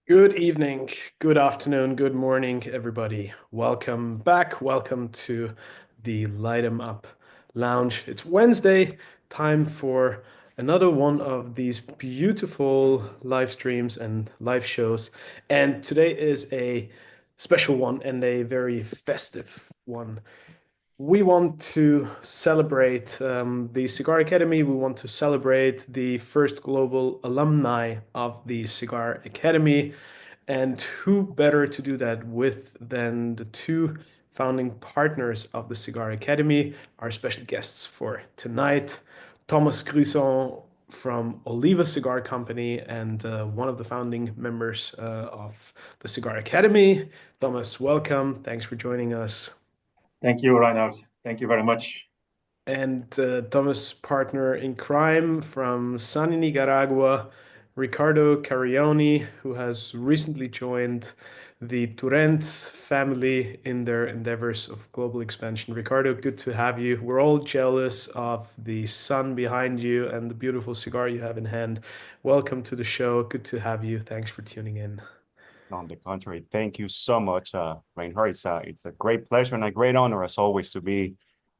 Good evening, good afternoon, good morning, everybody. Welcome back. Welcome to the Light 'em Up Lounge. It's Wednesday, time for another one of these beautiful live streams and live shows. And today is a special one and a very festive one. We want to celebrate the Cigar Academy. We want to celebrate the first global alumni of the Cigar Academy. And who better to do that with than the two founding partners of the Cigar Academy, our special guests for tonight, Thomas Gryson from Oliva Cigar Company and one of the founding members of the Cigar Academy. Thomas, welcome. Thanks for joining us. Thank you, Reinhard. Thank you very much. And Thomas' partner in crime from sunny Nicaragua, Ricardo Carioni, who has recently joined the Turent family in their endeavors of global expansion. Ricardo, good to have you. We're all jealous of the sun behind you and the beautiful cigar you have in hand. Welcome to the show. Good to have you. Thanks for tuning in. On the contrary, thank you so much, Reinhard. It's a great pleasure and a great honor, as always, to be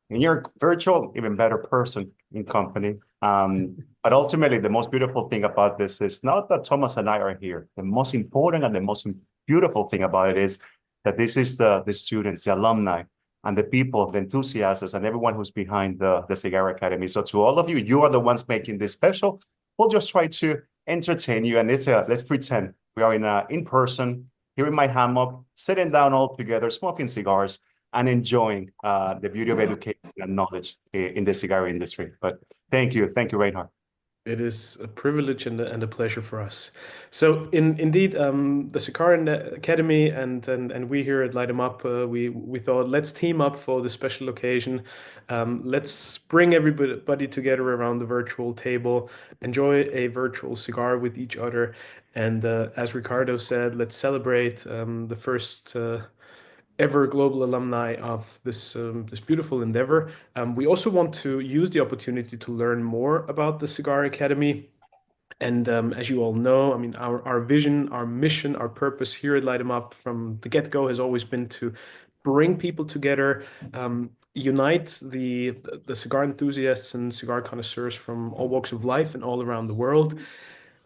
in your virtual, even better person in company. But ultimately, the most beautiful thing about this is not that Thomas and I are here. The most important and the most beautiful thing about it is that this is the students, the alumni, and the people, the enthusiasts, and everyone who's behind the Cigar Academy. So to all of you, you are the ones making this special. We'll just try to entertain you. And let's pretend we are in person, here in my hammock, sitting down all together, smoking cigars, and enjoying the beauty of education and knowledge in the cigar industry. But thank you, Reinhard. It is a privilege and a pleasure for us. So, indeed, the Cigar Academy and we here at Light 'em Up, we thought let's team up for the special occasion. Let's bring everybody together around the virtual table, enjoy a virtual cigar with each other, and as Ricardo said, let's celebrate the first. Ever global alumni of this beautiful endeavor. We also want to use the opportunity to learn more about the Cigar Academy. And as you all know, I mean, our vision, our mission, our purpose here at Light 'em Up from the get-go has always been to bring people together, unite the cigar enthusiasts and cigar connoisseurs from all walks of life and all around the world,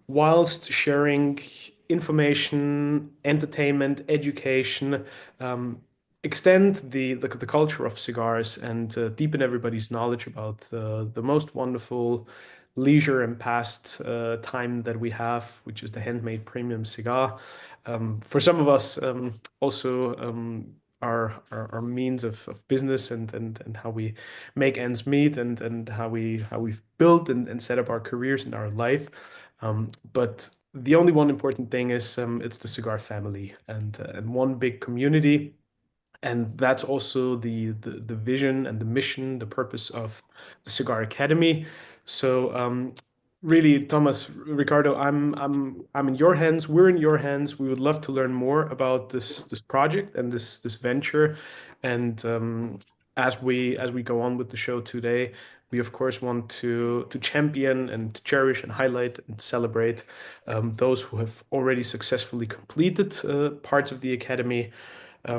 whilst sharing information, entertainment, education, extend the culture of cigars and deepen everybody's knowledge about the most wonderful leisure and past time that we have, which is the handmade premium cigar. For some of us, also our means of business and how we make ends meet and how we've built and set up our careers in our life. But the only one important thing is it's the cigar family and one big community. And that's also the vision and the mission, the purpose of the Cigar Academy. So really, Thomas, Ricardo, I'm in your hands. We're in your hands. We would love to learn more about this project and this venture. And as we go on with the show today, we of course want to champion and cherish and highlight and celebrate those who have already successfully completed parts of the academy.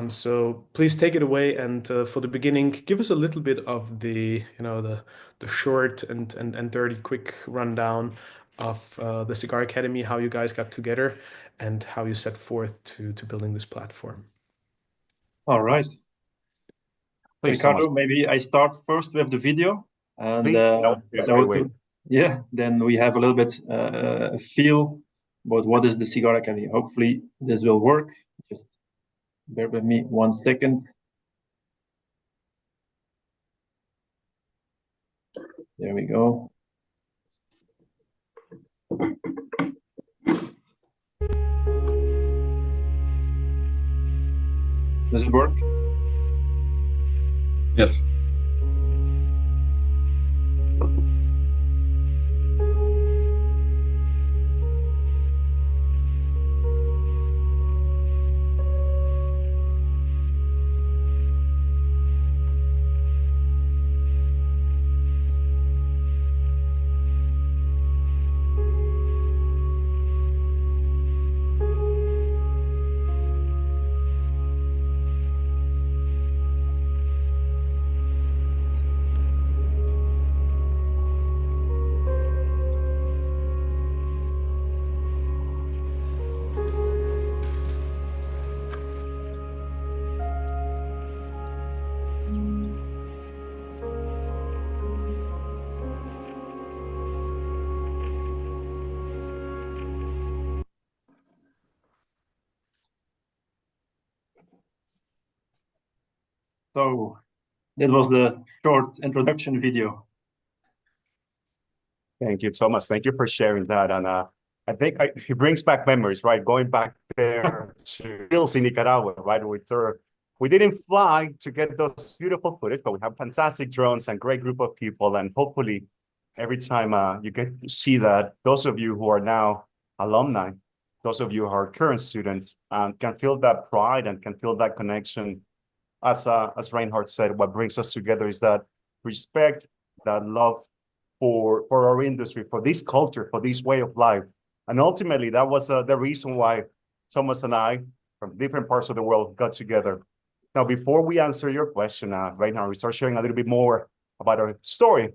So please take it away and for the beginning, give us a little bit of the short and dirty quick rundown of the Cigar Academy, how you guys got together, and how you set forth to building this platform. All right. Please, Ricardo, Thomas. maybe I start first with the video. And Please, right away. then we have a little bit a feel about what is the Cigar Academy. Hopefully this will work. Just bear with me 1 second. There we go. Does it work? Yes. So that was the short introduction video. Thank you, Thomas. Thank you for sharing that. And I think it brings back memories, right? Going back there to hills in Nicaragua, right? We didn't fly to get those beautiful footage, but we have fantastic drones and great group of people. And hopefully every time you get to see that, those of you who are now alumni, those of you who are current students, can feel that pride and can feel that connection. As Reinhard said, what brings us together is that respect, that love for our industry, for this culture, for this way of life. And ultimately, that was the reason why Thomas and I, from different parts of the world, got together. Now, before we answer your question, right now, we start sharing a little bit more about our story,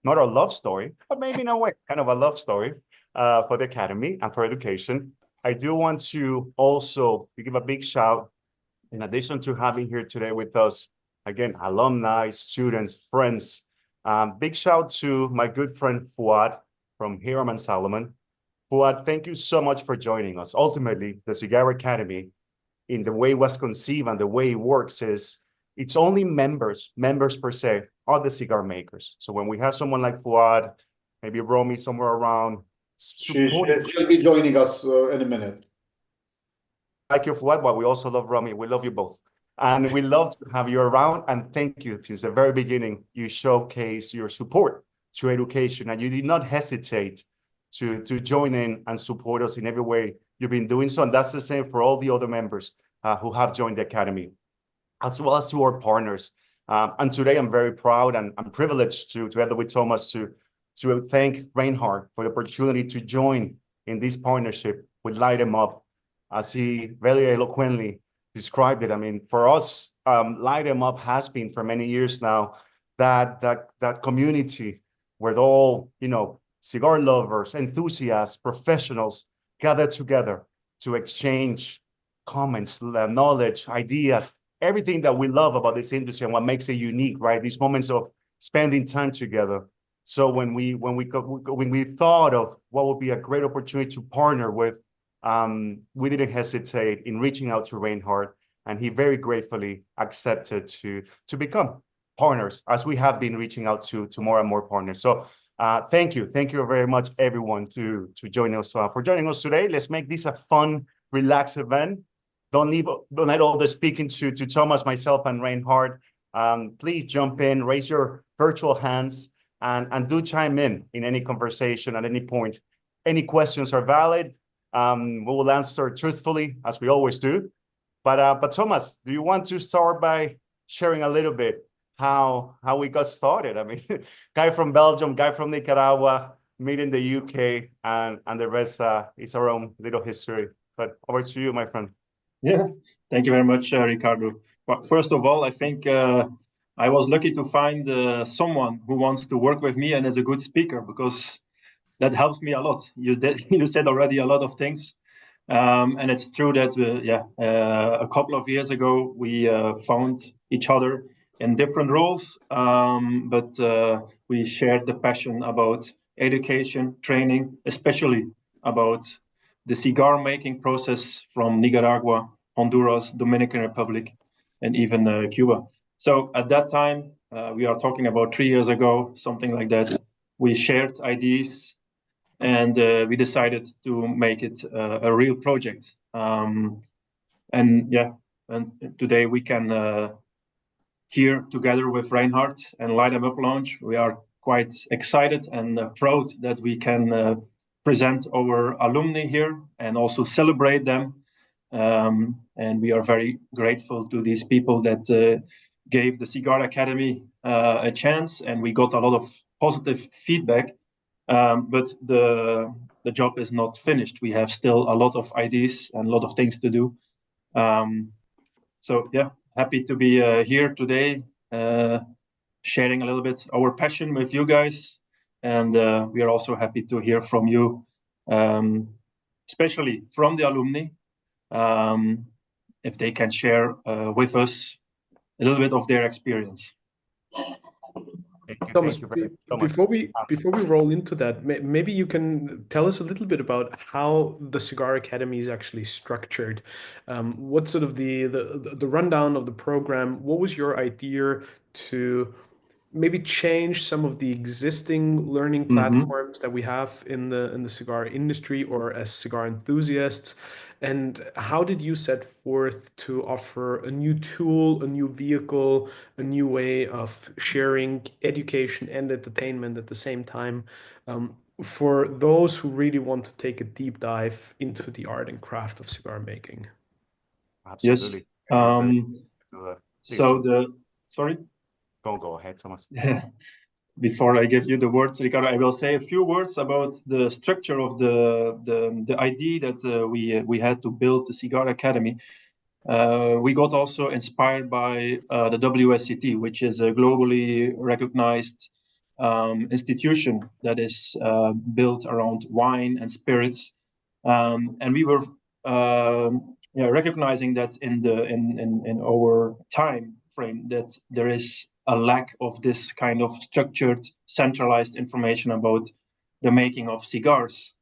not our love story, but maybe in a way, kind of a love story for the Academy and for education. I do want to also give a big shout, in addition to having here today with us, again, alumni, students, friends. Big shout to my good friend Fuad from Hiram and Salomon. Fuad, thank you so much for joining us. Ultimately, the Cigar Academy, in the way it was conceived and the way it works, is it's only members per se, are the cigar makers. So when we have someone like Fuad, maybe Romy somewhere around, she'll be joining us in a minute. Like you, Fuad, but we also love Romy. We love you both. And we love to have you around. And thank you. Since the very beginning, you showcase your support to education, and you did not hesitate to join in and support us in every way you've been doing so. And that's the same for all the other members who have joined the Academy, as well as to our partners. And today I'm very proud and I'm privileged to together with Thomas, to thank Reinhard for the opportunity to join in this partnership with Light 'em Up, as he very eloquently described it. I mean, for us, Light 'em Up has been for many years now that community where all, cigar lovers, enthusiasts, professionals gather together to exchange comments, knowledge, ideas, everything that we love about this industry and what makes it unique, right? These moments of spending time together. So when we thought of what would be a great opportunity to partner with, we didn't hesitate in reaching out to Reinhard, and he very gratefully accepted to become partners, as we have been reaching out to more and more partners. So thank you very much, everyone, to join us for joining us today. Let's make this a fun, relaxed event. Don't let all the speaking to Thomas, myself, and Reinhard. Please jump in, raise your virtual hands, and do chime in any conversation at any point. Any questions are valid. We will answer truthfully, as we always do. But Thomas, do you want to start by sharing a little bit how we got started? I mean, guy from Belgium, guy from Nicaragua, meet in the UK, and the rest is our own little history. But over to you, my friend. Yeah, thank you very much, Ricardo. But first of all, I think I was lucky to find someone who wants to work with me and is a good speaker, because that helps me a lot. You said already a lot of things. And it's true that, a couple of years ago, we found each other in different roles, but we shared the passion about education, training, especially about the cigar making process from Nicaragua, Honduras, Dominican Republic, and even Cuba. So at that time, we are talking about 3 years ago, something like that, we shared ideas, and we decided to make it a real project. And today we can here together with Reinhard and Light 'em Up Lounge, we are quite excited and proud that we can present our alumni here and also celebrate them. And we are very grateful to these people that gave the Cigar Academy a chance, and we got a lot of positive feedback. But the job is not finished. We have still a lot of ideas and a lot of things to do. So yeah, happy to be here today, sharing a little bit our passion with you guys. And we are also happy to hear from you, especially from the alumni, if they can share with us a little bit of their experience. Thomas, Thank you very much. before we roll into that, maybe you can tell us a little bit about how the Cigar Academy is actually structured. What sort of the rundown of the program? What was your idea to maybe change some of the existing learning platforms that we have in the cigar industry or as cigar enthusiasts? And how did you set forth to offer a new tool, a new vehicle, a new way of sharing education and entertainment at the same time, for those who really want to take a deep dive into the art and craft of cigar making? Yes. Absolutely. Please, So sorry. go ahead, Thomas. Before I give you the words, Ricardo, I will say a few words about the structure of the idea that we had to build the Cigar Academy. We got also inspired by the WSCT, which is a globally recognized institution that is built around wine and spirits, and we were recognizing that in our time frame that there is a lack of this kind of structured, centralized information about the making of cigars.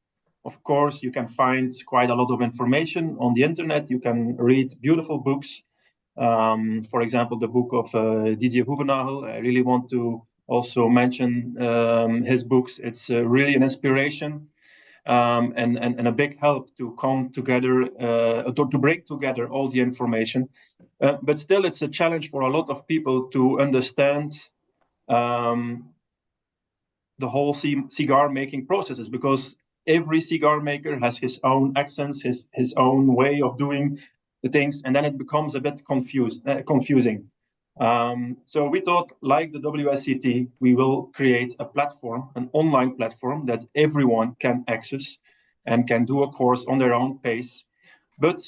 Of course, you can find quite a lot of information on the internet. You can read beautiful books. For example, the book of Didier Hoevenagel. I really want to also mention his books. It's really an inspiration and a big help to come together, to bring together all the information. But still, it's a challenge for a lot of people to understand the whole cigar making processes, because every cigar maker has his own accents, his own way of doing the things, and then it becomes a bit confusing. So we thought, like the WSCT, we will create a platform, an online platform that everyone can access and can do a course on their own pace, but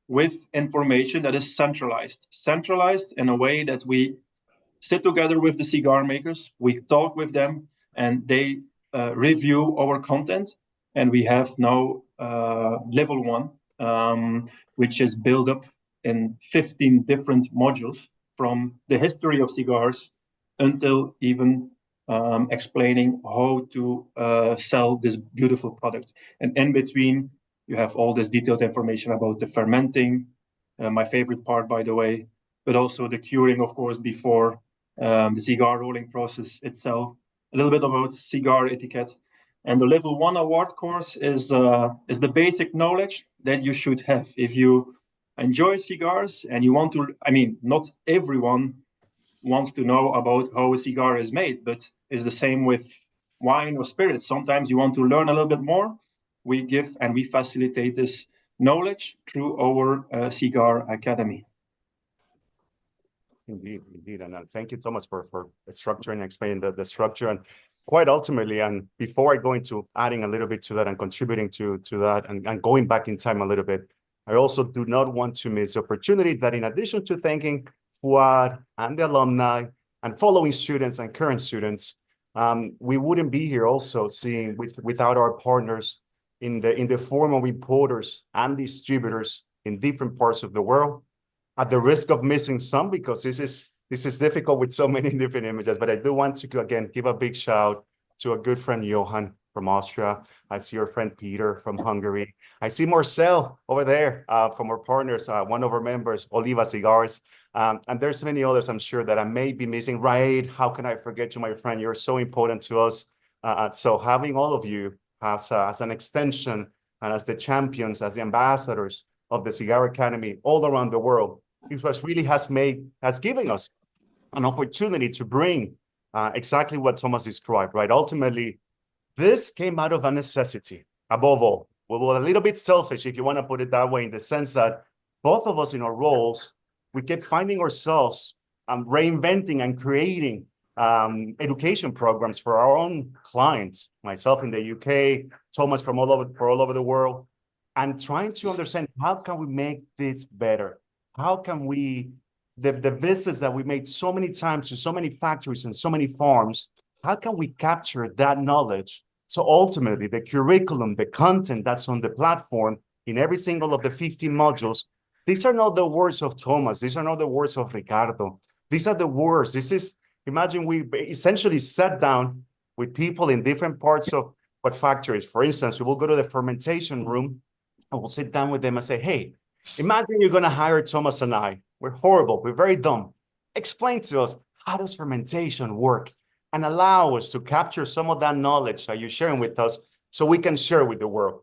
with information that is centralized in a way that we sit together with the cigar makers, we talk with them, and they review our content. And we have now level 1, which is built up in 15 different modules, from the history of cigars until even explaining how to sell this beautiful product. And in between, you have all this detailed information about the fermenting, my favorite part, by the way, but also the curing, of course, before the cigar rolling process itself, a little bit about cigar etiquette. And the level 1 award course is the basic knowledge that you should have if you enjoy cigars and you want to. I mean, not everyone wants to know about how a cigar is made, but it's the same with wine or spirits. Sometimes you want to learn a little bit more. We give and we facilitate this knowledge through our Cigar Academy. Indeed. And thank you, Thomas, for structuring and explaining the structure. And quite ultimately, and before I go into adding a little bit to that and contributing to that and going back in time a little bit, I also do not want to miss the opportunity that in addition to thanking Fuad and the alumni and following students and current students, we wouldn't be here also seeing without our partners in the form of importers and distributors in different parts of the world. At the risk of missing some, because this is difficult with so many different images, but I do want to again give a big shout to a good friend Johan from Austria. I see your friend Peter from Hungary. I see Marcel over there from our partners, one of our members, Oliva Cigars, and there's many others I'm sure that I may be missing. Raid, how can I forget you, my friend? You're so important to us. So having all of you as an extension and as the champions, as the ambassadors of the Cigar Academy all around the world, it was really has given us an opportunity to bring exactly what Thomas described, right? Ultimately, this came out of a necessity, above all. We were a little bit selfish, if you want to put it that way, in the sense that both of us in our roles, we kept finding ourselves reinventing and creating education programs for our own clients, myself in the UK, Thomas from all over the world, and trying to understand how can we make this better? How can we, the visits that we made so many times to so many factories and so many farms, how can we capture that knowledge? So ultimately, the curriculum, the content that's on the platform in every single of the 15 modules, these are not the words of Thomas. These are not the words of Ricardo. These are the words. This Imagine we essentially sat down with people in different parts of what factories. For instance, we will go to the fermentation room and we'll sit down with them and say, hey, imagine you're going to hire Thomas and I. We're horrible. We're very dumb. Explain to us, how does fermentation work? And allow us to capture some of that knowledge that you're sharing with us so we can share with the world.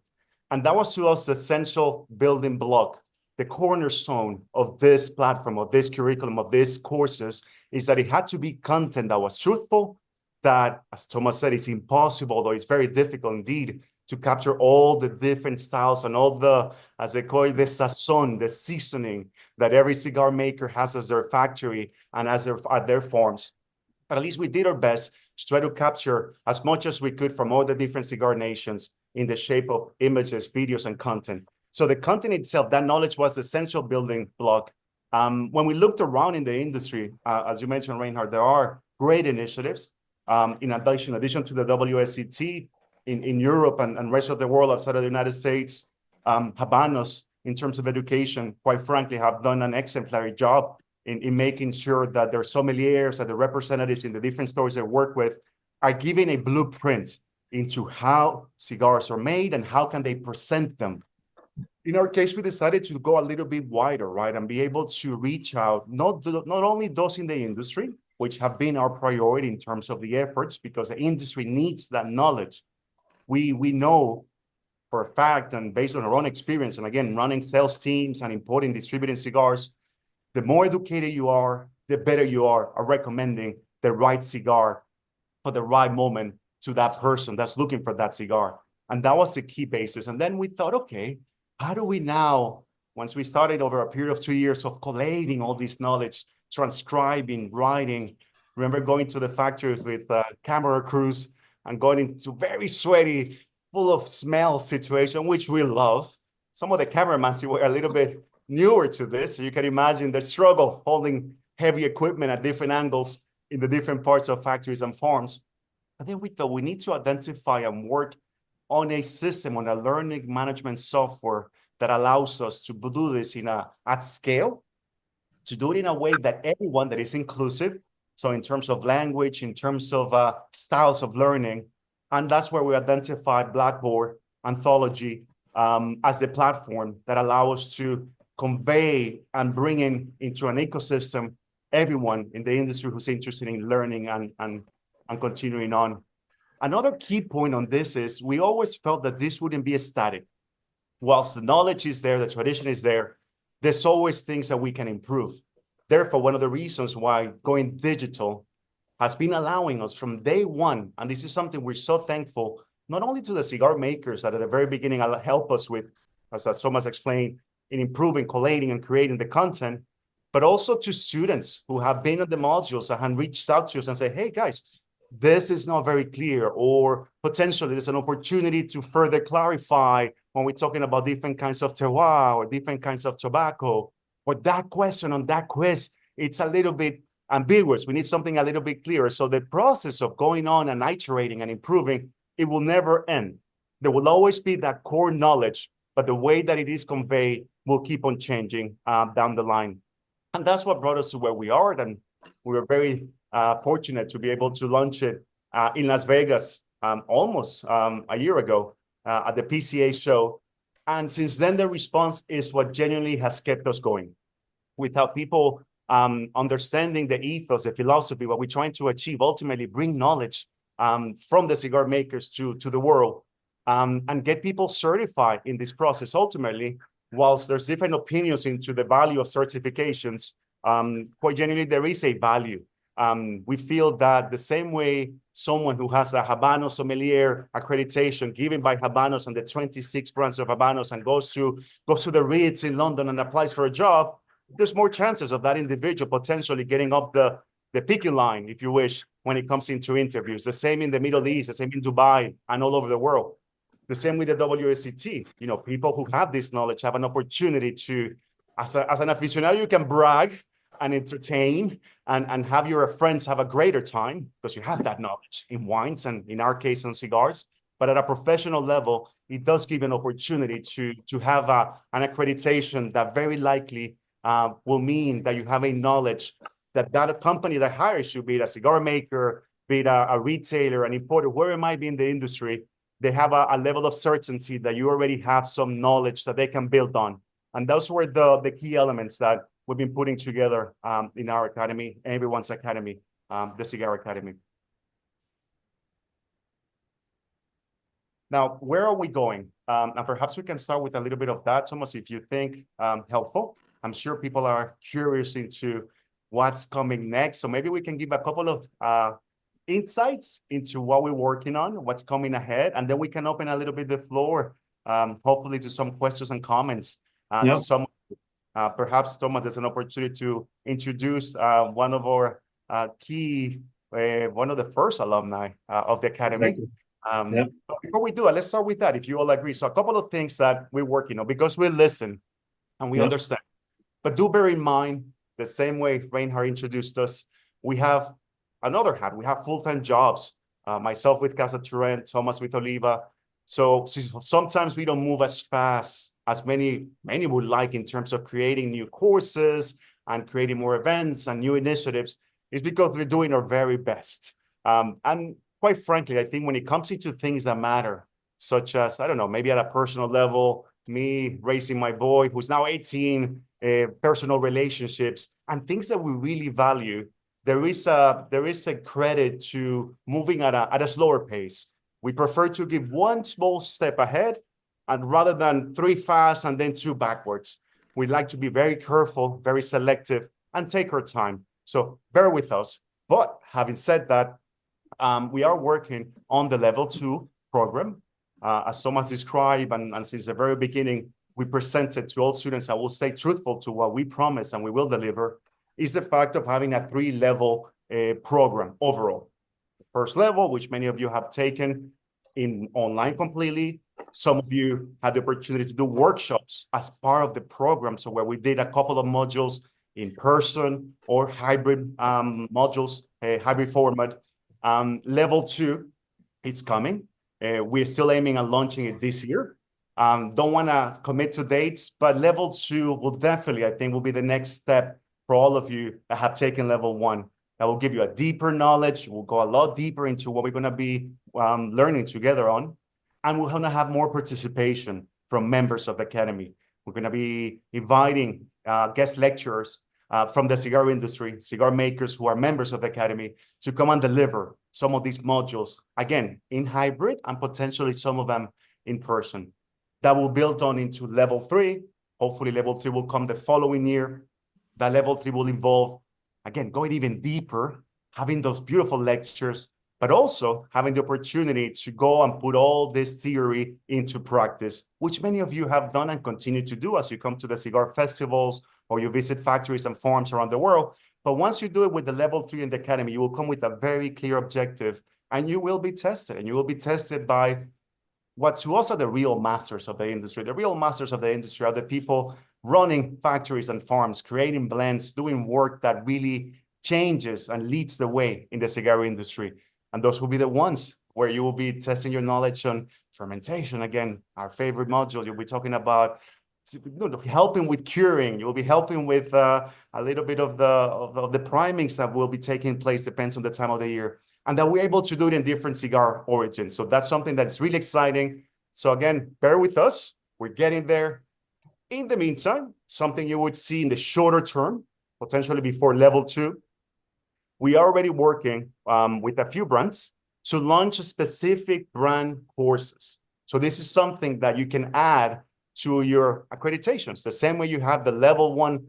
And that was to us the essential building block, the cornerstone of this platform, of this curriculum, of these courses, is that it had to be content that was truthful, that, as Thomas said, it's impossible, though it's very difficult indeed, to capture all the different styles and all the, as they call it, the sazon, the seasoning that every cigar maker has as their factory and as their farms. But at least we did our best to try to capture as much as we could from all the different cigar nations in the shape of images, videos, and content. So the content itself, that knowledge was the essential building block. When we looked around in the industry, as you mentioned, Reinhard, there are great initiatives. In addition to the WSET in Europe and rest of the world outside of the United States, Habanos, in terms of education, quite frankly, have done an exemplary job in making sure that their sommeliers and the representatives in the different stores they work with are giving a blueprint into how cigars are made and how can they present them. In our case, we decided to go a little bit wider, right, and be able to reach out, not only those in the industry, which have been our priority in terms of the efforts, because the industry needs that knowledge. We know for a fact, and based on our own experience, and again, running sales teams and importing, distributing cigars, the more educated you are, the better you are at recommending the right cigar for the right moment to that person that's looking for that cigar. And that was the key basis. And then we thought, okay, how do we now, once we started over a period of 2 years of collating all this knowledge, transcribing, writing, remember going to the factories with camera crews and going into very sweaty, full of smell situation, which we love. Some of the cameramen were a little bit newer to this, so you can imagine the struggle holding heavy equipment at different angles in the different parts of factories and farms. And then we thought we need to identify and work on a system, on a learning management software that allows us to do this at scale, to do it in a way that everyone, that is inclusive. So in terms of language, in terms of styles of learning, and that's where we identified Blackboard Anthology as the platform that allows us to convey and bring into an ecosystem everyone in the industry who's interested in learning and continuing on. Another key point on this is we always felt that this wouldn't be static. Whilst the knowledge is there, the tradition is there, there's always things that we can improve. Therefore, one of the reasons why going digital has been allowing us from day one, and this is something we're so thankful, not only to the cigar makers that at the very beginning help us with, as Thomas explained, in improving, collating, and creating the content, but also to students who have been on the modules and have reached out to us and say, hey guys, this is not very clear, or potentially there's an opportunity to further clarify when we're talking about different kinds of terroir or different kinds of tobacco, or that question on that quiz, it's a little bit ambiguous. We need something a little bit clearer. So the process of going on and iterating and improving, it will never end. There will always be that core knowledge, but the way that it is conveyed will keep on changing down the line. And that's what brought us to where we are. And we were very fortunate to be able to launch it in Las Vegas almost a year ago at the PCA show. And since then, the response is what genuinely has kept us going. Without people understanding the ethos, the philosophy, what we're trying to achieve, ultimately bring knowledge from the cigar makers to the world, and get people certified in this process. Ultimately, whilst there's different opinions into the value of certifications, quite genuinely, there is a value. We feel that the same way someone who has a Habano sommelier accreditation given by Habanos and the 26 brands of Habanos and goes to the Ritz in London and applies for a job, there's more chances of that individual potentially getting up the picking line, if you wish, when it comes into interviews. The same in the Middle East, the same in Dubai and all over the world. The same with the WSET. You know, people who have this knowledge have an opportunity to, as an aficionado, you can brag and entertain and have your friends have a greater time because you have that knowledge in wines and in our case on cigars. But at a professional level, it does give an opportunity to have an accreditation that very likely will mean that you have a knowledge that a company that hires you, be it a cigar maker, be it a retailer, an importer, wherever it might be in the industry, they have a level of certainty that you already have some knowledge that they can build on. And those were the key elements that we've been putting together in our academy, everyone's academy, the Cigar Academy. Now, where are we going? And perhaps we can start with a little bit of that, Thomas, if you think helpful. I'm sure people are curious into what's coming next. So maybe we can give a couple of insights into what we're working on, what's coming ahead, and then we can open a little bit the floor, hopefully to some questions and comments. To some, perhaps, Thomas, there's an opportunity to introduce one of our key, one of the first alumni of the Academy. But before we do it, let's start with that, if you all agree. So a couple of things that we're working on, because we listen and we understand. But do bear in mind, the same way Reinhard introduced us, we have another hat. We have full-time jobs, myself with Casa Turrent, Thomas with Oliva. So sometimes we don't move as fast as many would like in terms of creating new courses and creating more events and new initiatives. It's because we're doing our very best. And quite frankly, I think when it comes into things that matter, such as, I don't know, maybe at a personal level, me raising my boy who's now 18, personal relationships, and things that we really value, there is a credit to moving at a slower pace. We prefer to give one small step ahead, and rather than 3 fast and then 2 backwards. We'd like to be very careful, very selective, and take our time. So bear with us. But having said that, we are working on the level 2 program. As Thomas described, and since the very beginning, we presented to all students, I will stay truthful to what we promise and we will deliver, is the fact of having a 3-level program overall. The first level, which many of you have taken in online completely. Some of you had the opportunity to do workshops as part of the program. So where we did a couple of modules in person or hybrid modules, hybrid format. Level 2, it's coming. We're still aiming at launching it this year. Don't want to commit to dates, but level 2 will definitely, I think, will be the next step for all of you that have taken level 1. That will give you a deeper knowledge. We'll go a lot deeper into what we're going to be learning together on. And we're going to have more participation from members of the Academy. We're going to be inviting guest lecturers from the cigar industry, cigar makers who are members of the Academy, to come and deliver some of these modules, again, in hybrid and potentially some of them in person. That will build on into level 3. Hopefully level 3 will come the following year. That level 3 will involve, again, going even deeper, having those beautiful lectures, but also having the opportunity to go and put all this theory into practice, which many of you have done and continue to do as you come to the cigar festivals or you visit factories and farms around the world. But once you do it with the level 3 in the Academy, you will come with a very clear objective and you will be tested. And you will be tested by what to us are the real masters of the industry. The real masters of the industry are the people running factories and farms, creating blends, doing work that really changes and leads the way in the cigar industry. And those will be the ones where you will be testing your knowledge on fermentation. Again, our favorite module, you'll be talking about helping with curing. You'll be helping with a little bit of the primings that will be taking place, depends on the time of the year. And that we're able to do it in different cigar origins. So that's something that's really exciting. So again, bear with us. We're getting there. In the meantime, something you would see in the shorter term, potentially before level 2, we are already working with a few brands to launch specific brand courses. So this is something that you can add to your accreditations. The same way you have the level 1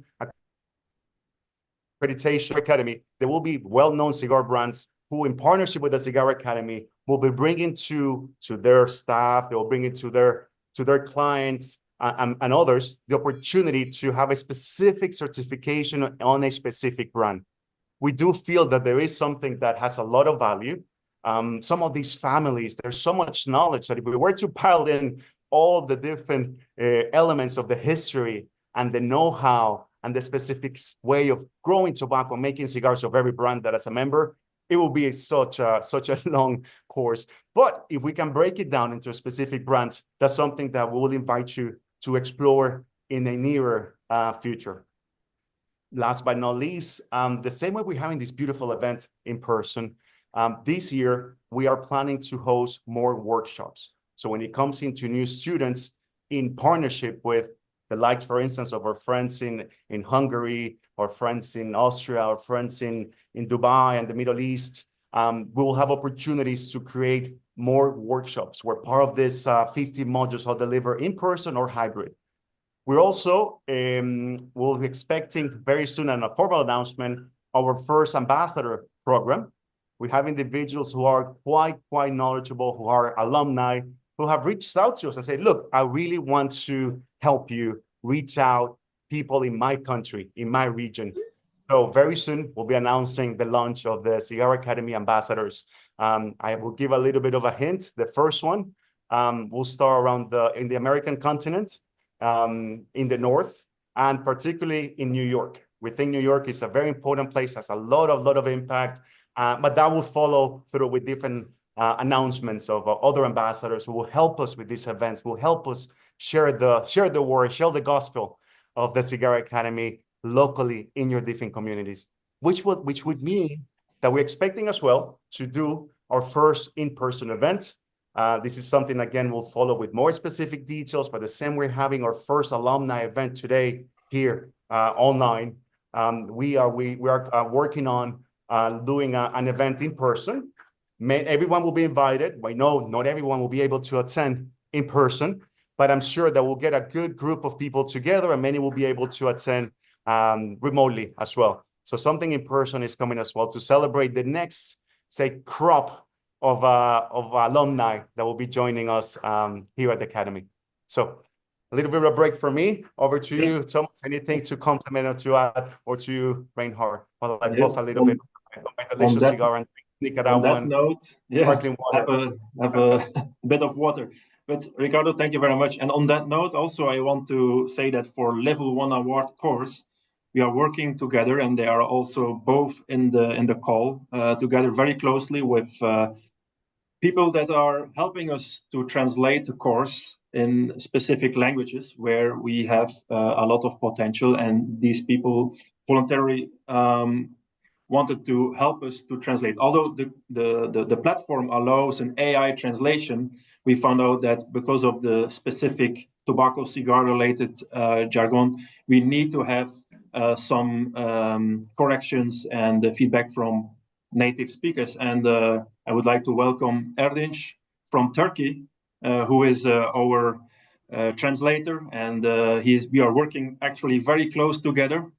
accreditation academy, there will be well-known cigar brands who, in partnership with the Cigar Academy, will be bringing to their staff, they will bring it to their clients and others, the opportunity to have a specific certification on a specific brand. We do feel that there is something that has a lot of value. Some of these families, there's so much knowledge that if we were to pile in all the different elements of the history and the know-how and the specific way of growing tobacco, making cigars of every brand that as a member, it will be such a long course. But if we can break it down into specific brands, that's something that we will invite you to explore in a nearer future. last but not least, the same way we're having this beautiful event in person, this year we are planning to host more workshops. So when it comes into new students, in partnership with the likes, for instance, of our friends in Hungary, our friends in Austria, our friends in Dubai and the Middle East, we will have opportunities to create more workshops where part of this 50 modules are delivered in person or hybrid. We're also will be expecting very soon an a formal announcement our first ambassador program. We have individuals who are quite knowledgeable, who are alumni, who have reached out to us and say, look, I really want to help you reach out people in my country, in my region. So very soon we'll be announcing the launch of the Cigar Academy ambassadors. I will give a little bit of a hint. The first one will start around in the American continent, in the north, and particularly in New York. We think New York is a very important place, has a lot of impact, but that will follow through with different announcements of other ambassadors who will help us with these events, will help us share the word, share the gospel of the Cigar Academy locally in your different communities, which would mean that we're expecting as well to do our first in-person event. This is something, again, we'll follow with more specific details, but the same we're having our first alumni event today here online. We are working on doing an event in person. Everyone will be invited. I know not everyone will be able to attend in person, but I'm sure that we'll get a good group of people together and many will be able to attend remotely as well. So something in person is coming as well to celebrate the next, say, crop of alumni that will be joining us here at the Academy. So a little bit of a break for me. Over to you, Thomas. Anything to complement or to add, or to you, Reinhard? Well, I both a little bit of my delicious cigar and on that note, sparkling water. Have a bit of water. But Ricardo, thank you very much. And on that note, also, I want to say that for Level 1 Award course, we are working together, and they are also both in the call together very closely with people that are helping us to translate the course in specific languages where we have a lot of potential, and these people voluntarily wanted to help us to translate. Although the platform allows an AI translation, we found out that because of the specific tobacco cigar related jargon, we need to have some corrections and feedback from native speakers. And I would like to welcome Erdinç from Turkey, who is our translator, and we are working actually very close together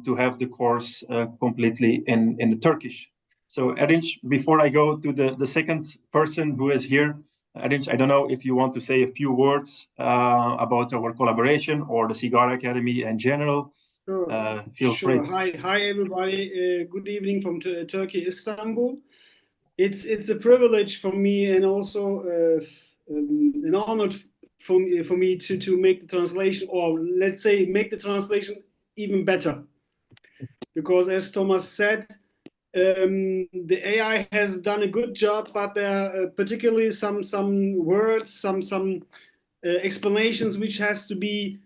to have the course completely in the Turkish. So Erdinç, before I go to the second person who is here, Erdinç, I don't know if you want to say a few words about our collaboration or the Cigar Academy in general. Sure. Feel free. Hi everybody. Good evening from Turkey, Istanbul. It's a privilege for me and also an honor for me to make the translation, or let's say make the translation even better. Because as Thomas said, the AI has done a good job, but there are particularly some words, some explanations which has to be,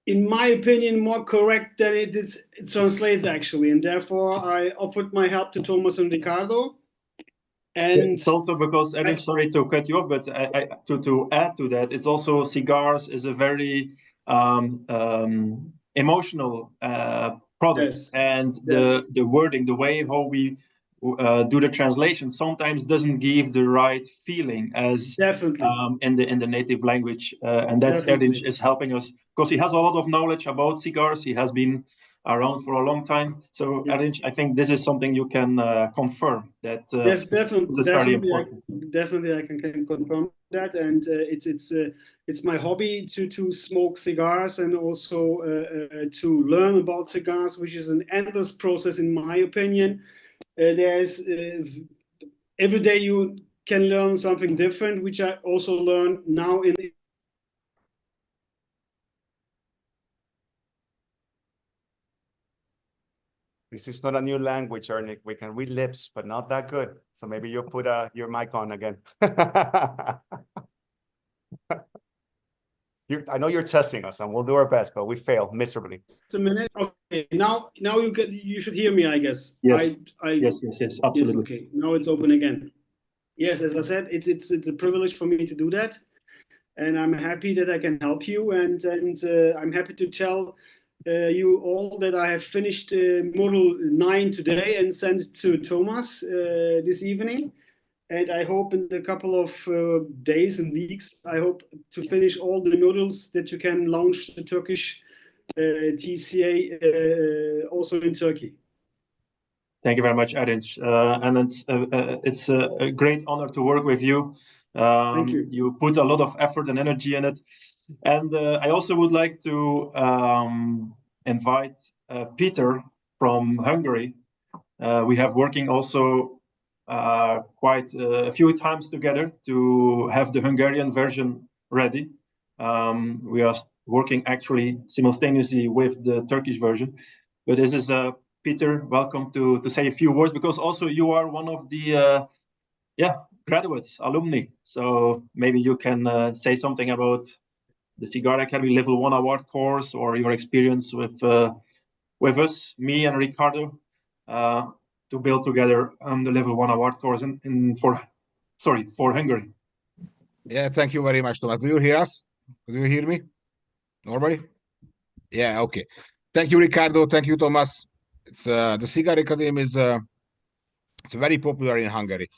in my opinion, more correct than it is translated actually, and therefore I offered my help to Thomas and Ricardo. And it's also because, Erdinç, sorry to cut you off, but to add to that, it's also cigars is a very emotional product, yes, and yes, the wording, the way how we do the translation sometimes doesn't give the right feeling as definitely in the native language, and that's Erdinç is helping us because he has a lot of knowledge about cigars. He has been around for a long time. So Erdinç, I think this is something you can confirm that yes, definitely, this is very important. Definitely I can confirm that, and it's my hobby to smoke cigars and also to learn about cigars, which is an endless process in my opinion. There's every day you can learn something different, which I also learned now in. This is not a new language, Ernie. We can read lips, but not that good. So maybe you put your mic on again. I know you're testing us, and we'll do our best, but we fail miserably. Just a minute. Okay, now you should hear me, I guess. Yes. Yes, Absolutely. yes, okay. Now it's open again. Yes, as I said, it's a privilege for me to do that, and I'm happy that I can help you, and I'm happy to tell you all that I have finished model 9 today and sent it to Thomas this evening. And I hope in a couple of days and weeks, I hope to finish all the modules that you can launch the Turkish TCA also in Turkey. Thank you very much, Erinç. And it's a great honor to work with you. Thank you. You put a lot of effort and energy in it. And I also would like to invite Peter from Hungary. We have working also quite a few times together to have the Hungarian version ready. We are working actually simultaneously with the Turkish version. But this is Peter, welcome to say a few words, because also you are one of the graduates, alumni. So maybe you can say something about the Cigar Academy Level 1 Award course, or your experience with us, me and Ricardo, to build together the Level 1 Award course for Hungary. Yeah, thank you very much, Thomas. Do you hear us? Do you hear me? Nobody? Yeah, okay. Thank you, Ricardo. Thank you, Thomas. It's the Cigar Academy is it's very popular in Hungary.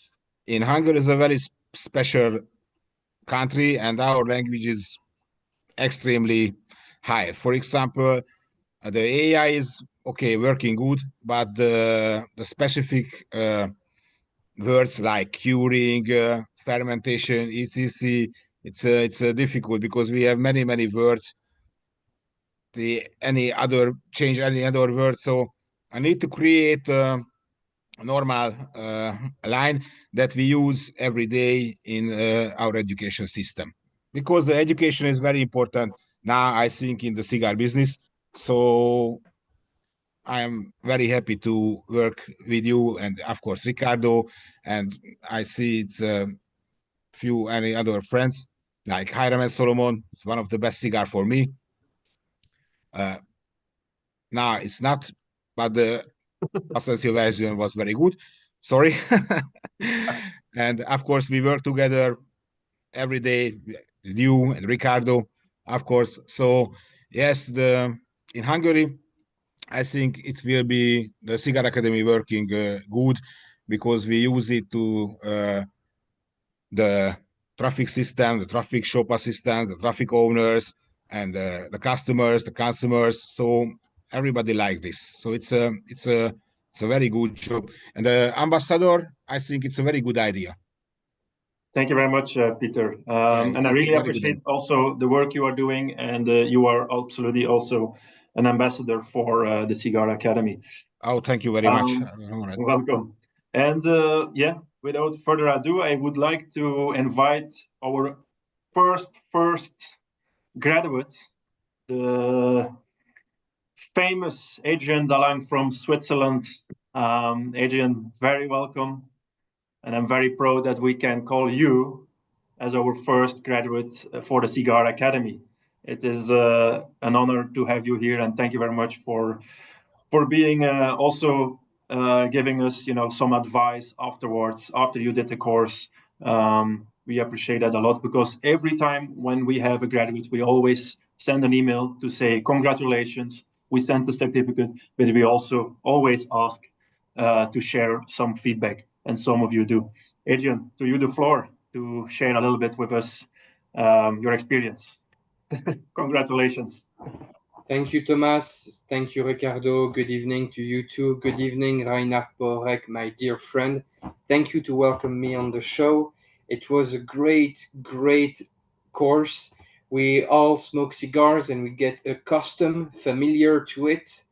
In Hungary is a very special country, and our language is extremely high. For example, the AI is okay, working good, but the specific words like curing, fermentation, etc. It's difficult because we have many words. Any other word, so I need to create a normal line that we use every day in our education system, because the education is very important now, I think, in the cigar business. So I am very happy to work with you and of course Ricardo, and I see it's few any other friends like Hiram and Solomon. It's one of the best cigar for me. Now it's not, but the Asensio version was very good. Sorry. And of course, we work together every day with you and Ricardo, of course. So yes, in Hungary, I think it will be the Cigar Academy working good, because we use it to the traffic system, the traffic shop assistants, the traffic owners, and the customers, the consumers. So everybody like this. So it's a very good job. And the ambassador, I think it's a very good idea. Thank you very much, Peter. Yeah, and I really appreciate also the work you are doing, and you are absolutely also an ambassador for the Cigar Academy. Oh, thank you very much. Welcome. And without further ado, I would like to invite our first graduate, the famous Adrian Dalang from Switzerland. Adrian, very welcome. And I'm very proud that we can call you as our first graduate for the Cigar Academy. It is an honor to have you here, and thank you very much for being also giving us, some advice afterwards, after you did the course. We appreciate that a lot, because every time when we have a graduate, we always send an email to say congratulations. We send the certificate, but we also always ask to share some feedback, and some of you do. Adrian, to you the floor to share a little bit with us your experience. Congratulations. Thank you, Thomas. Thank you, Ricardo. Good evening to you too. Good evening, Reinhard Borek, my dear friend. Thank you to welcome me on the show. It was a great course. We all smoke cigars and we get accustomed, familiar to it,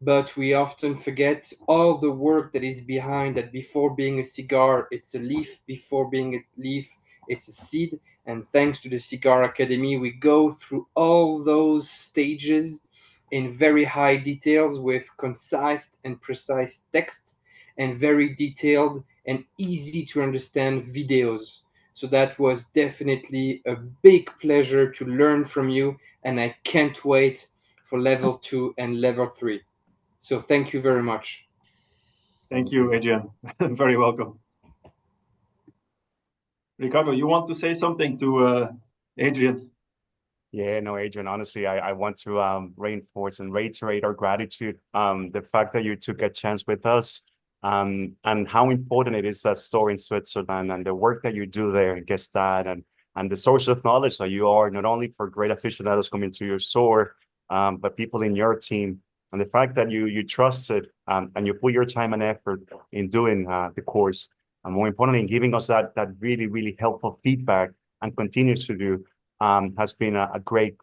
but we often forget all the work that is behind that. Before being a cigar, it's a leaf. Before being a leaf, it's a seed. And thanks to the Cigar Academy, we go through all those stages in very high details, with concise and precise text and very detailed and easy to understand videos. So that was definitely a big pleasure to learn from you, and I can't wait for level 2 and level 3. So thank you very much. Thank you, Adrian. Very welcome. Ricardo, you want to say something to Adrian? Yeah, no, Adrian, honestly, I want to reinforce and reiterate our gratitude. The fact that you took a chance with us, and how important it is that store in Switzerland and the work that you do there, Gestad, and the source of knowledge that you are, not only for great aficionados coming to your store, but people in your team. And the fact that you trusted and you put your time and effort in doing the course, and more importantly, in giving us that really, really helpful feedback and continues to do, has been a great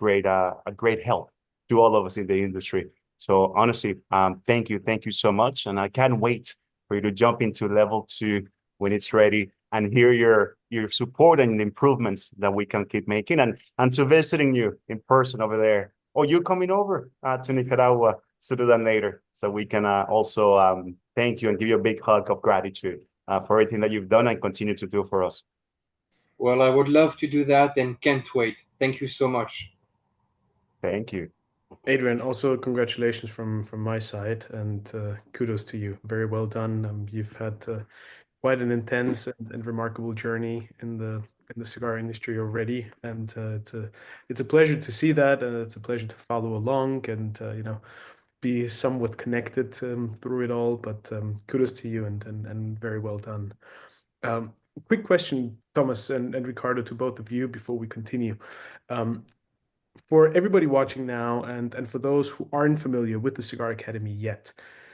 help to all of us in the industry. So honestly, thank you so much, and I can't wait for you to jump into level 2 when it's ready and hear your support and improvements that we can keep making, and to visiting you in person over there, or you coming over to Nicaragua to do that later, so we can also thank you and give you a big hug of gratitude for everything that you've done and continue to do for us. Well, I would love to do that and can't wait. Thank you so much. Thank you. Adrian, also congratulations from my side, and kudos to you. Very well done. You've had quite an intense and remarkable journey in the cigar industry already, and it's a pleasure to see that, and it's a pleasure to follow along, and be somewhat connected through it all. But kudos to you, and very well done. Quick question, Thomas and Ricardo, to both of you before we continue. For everybody watching now, and for those who aren't familiar with the Cigar Academy yet,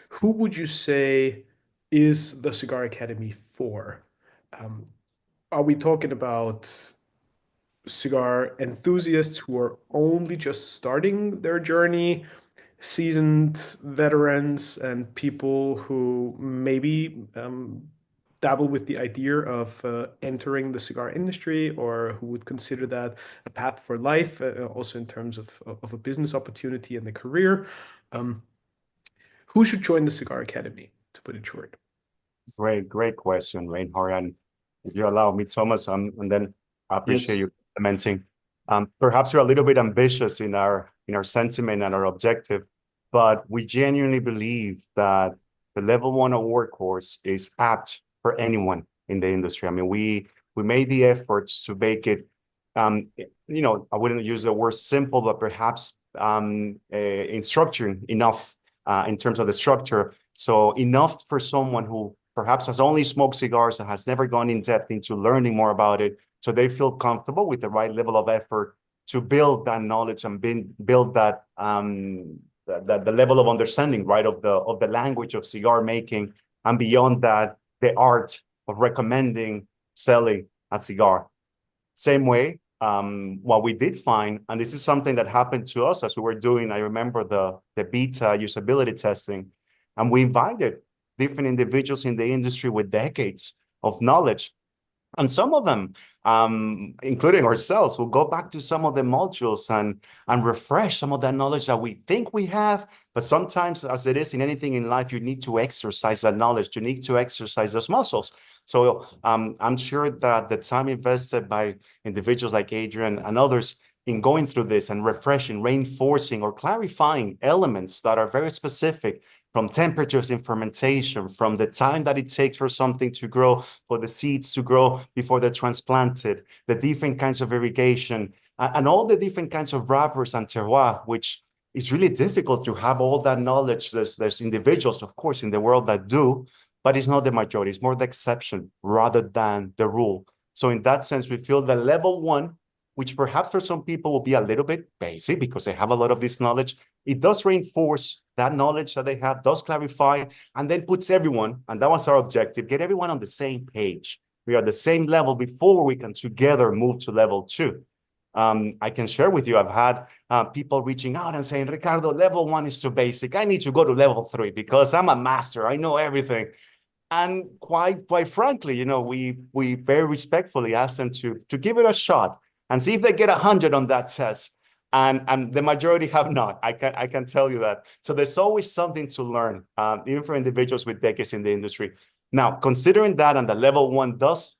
who would you say is the Cigar Academy for? Are we talking about cigar enthusiasts who are only just starting their journey, seasoned veterans, and people who maybe dabble with the idea of entering the cigar industry, or who would consider that a path for life, also in terms of a business opportunity and a career? Who should join the Cigar Academy, to put it short? Great question, Reinhard. And if you allow me, Thomas, and then I appreciate you commenting. Perhaps you're a little bit ambitious in our sentiment and our objective, but we genuinely believe that the level 1 award course is apt for anyone in the industry. I mean, we made the efforts to make it, I wouldn't use the word simple, but perhaps in structuring enough in terms of the structure. So enough for someone who perhaps has only smoked cigars and has never gone in depth into learning more about it, so they feel comfortable with the right level of effort to build that knowledge and build that the level of understanding, right, of the language of cigar making, and beyond that, the art of recommending, selling a cigar. Same way, what we did find, and this is something that happened to us as we were doing, I remember the beta usability testing, and we invited different individuals in the industry with decades of knowledge. And some of them, including ourselves, will go back to some of the modules and refresh some of that knowledge that we think we have. But sometimes, as it is in anything in life, you need to exercise that knowledge. You need to exercise those muscles. So I'm sure that the time invested by individuals like Adrian and others in going through this and refreshing, reinforcing, or clarifying elements that are very specific, from temperatures in fermentation, from the time that it takes for something to grow, for the seeds to grow before they're transplanted, the different kinds of irrigation, and all the different kinds of wrappers and terroir, which is really difficult to have all that knowledge. There's individuals, of course, in the world that do, but it's not the majority. It's more the exception rather than the rule. So in that sense, we feel that level 1, which perhaps for some people will be a little bit basic because they have a lot of this knowledge, it does reinforce that knowledge that they have, does clarify, and then puts everyone, and that was our objective, get everyone on the same page. We are the same level before we can together move to level 2. I can share with you, I've had people reaching out and saying, Ricardo, level 1 is too basic. I need to go to level 3 because I'm a master. I know everything. And quite frankly, we very respectfully ask them to give it a shot and see if they get 100 on that test. And the majority have not. I can tell you that. So there's always something to learn, even for individuals with decades in the industry. Now, considering that, and the level 1 does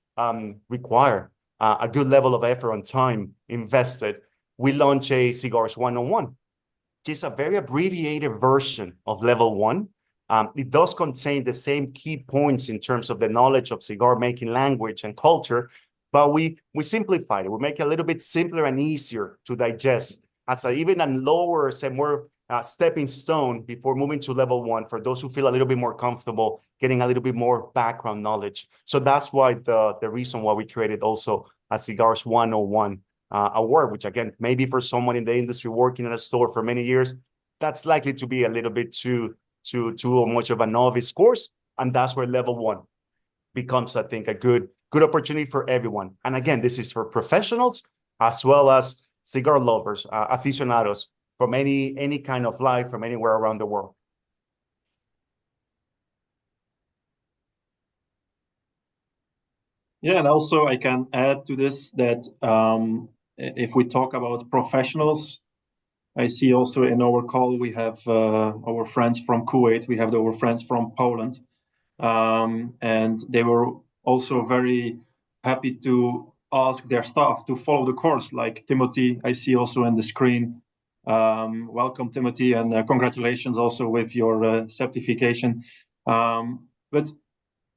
require a good level of effort and time invested, we launch a Cigars 101, which is a very abbreviated version of level 1. It does contain the same key points in terms of the knowledge of cigar making language and culture, but we simplified it. We make it a little bit simpler and easier to digest as even a lower, say more stepping stone before moving to level 1 for those who feel a little bit more comfortable getting a little bit more background knowledge. So that's why the reason why we created also a Cigars 101 award, which again, maybe for someone in the industry working in a store for many years, that's likely to be a little bit too much of a novice course. And that's where level 1 becomes, I think, a good opportunity for everyone. And again, this is for professionals as well as cigar lovers, aficionados from any kind of life, from anywhere around the world. Yeah, and also I can add to this that if we talk about professionals, I see also in our call we have our friends from Kuwait, we have our friends from Poland, and they were also very happy to ask their staff to follow the course, like Timothy, I see also in the screen. Welcome, Timothy, and congratulations also with your certification. But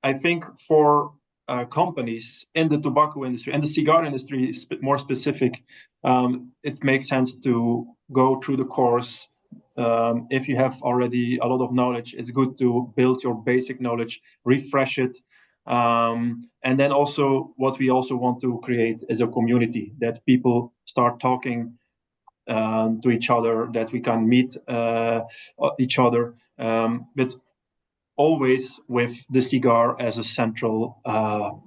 I think for companies in the tobacco industry and the cigar industry, more specific, it makes sense to go through the course. If you have already a lot of knowledge, it's good to build your basic knowledge, refresh it. And then also what we also want to create is a community that people start talking to each other, that we can meet each other, but always with the cigar as a central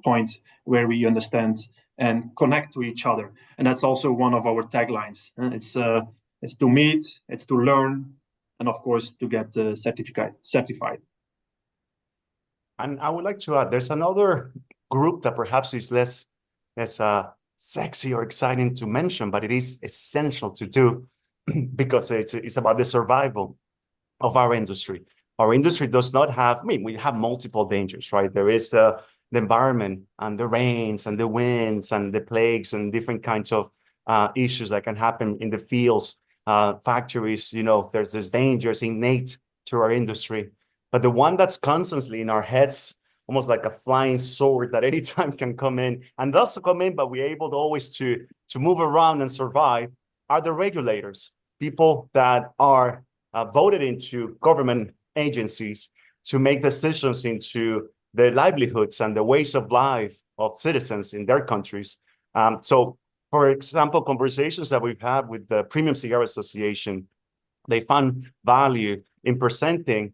point where we understand and connect to each other. And that's also one of our taglines. It's to meet, it's to learn, and of course to get certified. And I would like to add, there's another group that perhaps is less sexy or exciting to mention, but it is essential to do because it's about the survival of our industry. Our industry does not have, I mean, we have multiple dangers, right? There is the environment and the rains and the winds and the plagues and different kinds of issues that can happen in the fields, factories, there's this dangers innate to our industry. But the one that's constantly in our heads, almost like a flying sword that any time can come in and thus come in, but we're able to always to move around and survive, are the regulators, people that are voted into government agencies to make decisions into the livelihoods and the ways of life of citizens in their countries. So, for example, conversations that we've had with the Premium Cigar Association, they found value in presenting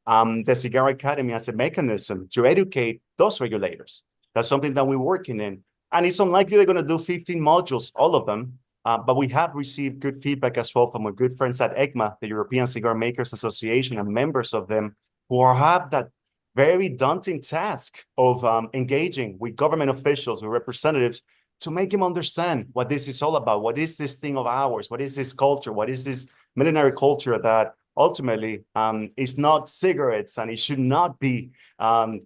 the Cigar Academy as a mechanism to educate those regulators. That's something that we're working in. And it's unlikely they're going to do 15 modules, all of them, but we have received good feedback as well from our good friends at ECMA, the European Cigar Makers Association, and members of them who have that very daunting task of engaging with government officials, with representatives, to make them understand what this is all about. What is this thing of ours? What is this culture? What is this millenary culture that ultimately is not cigarettes, and it should not be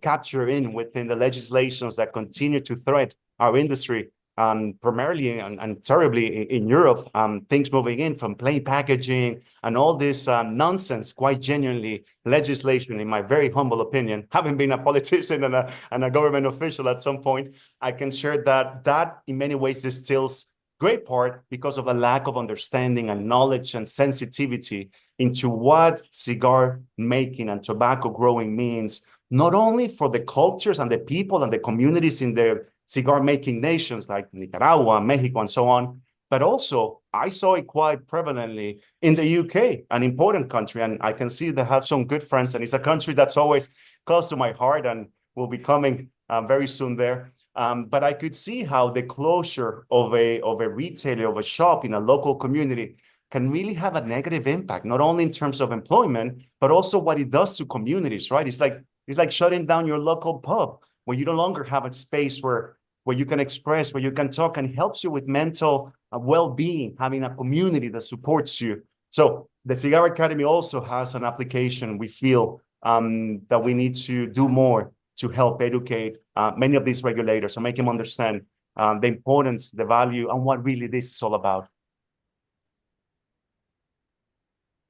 captured within the legislations that continue to threat our industry, primarily and terribly in Europe, things moving in from plain packaging and all this nonsense, quite genuinely legislation, in my very humble opinion, having been a politician and a government official at some point, I can share that in many ways distills great part because of a lack of understanding and knowledge and sensitivity into what cigar making and tobacco growing means, not only for the cultures and the people and the communities in the cigar making nations like Nicaragua, Mexico, and so on, but also I saw it quite prevalently in the UK, an important country, and I can see they have some good friends, and it's a country that's always close to my heart and will be coming very soon there. But I could see how the closure of a retailer, of a shop in a local community can really have a negative impact, not only in terms of employment, but also what it does to communities, right? It's like shutting down your local pub where you no longer have a space where you can express, where you can talk, and helps you with mental well-being, having a community that supports you. So the Cigar Academy also has an application. We feel that we need to do more to help educate many of these regulators and make them understand the importance, the value, and what really this is all about.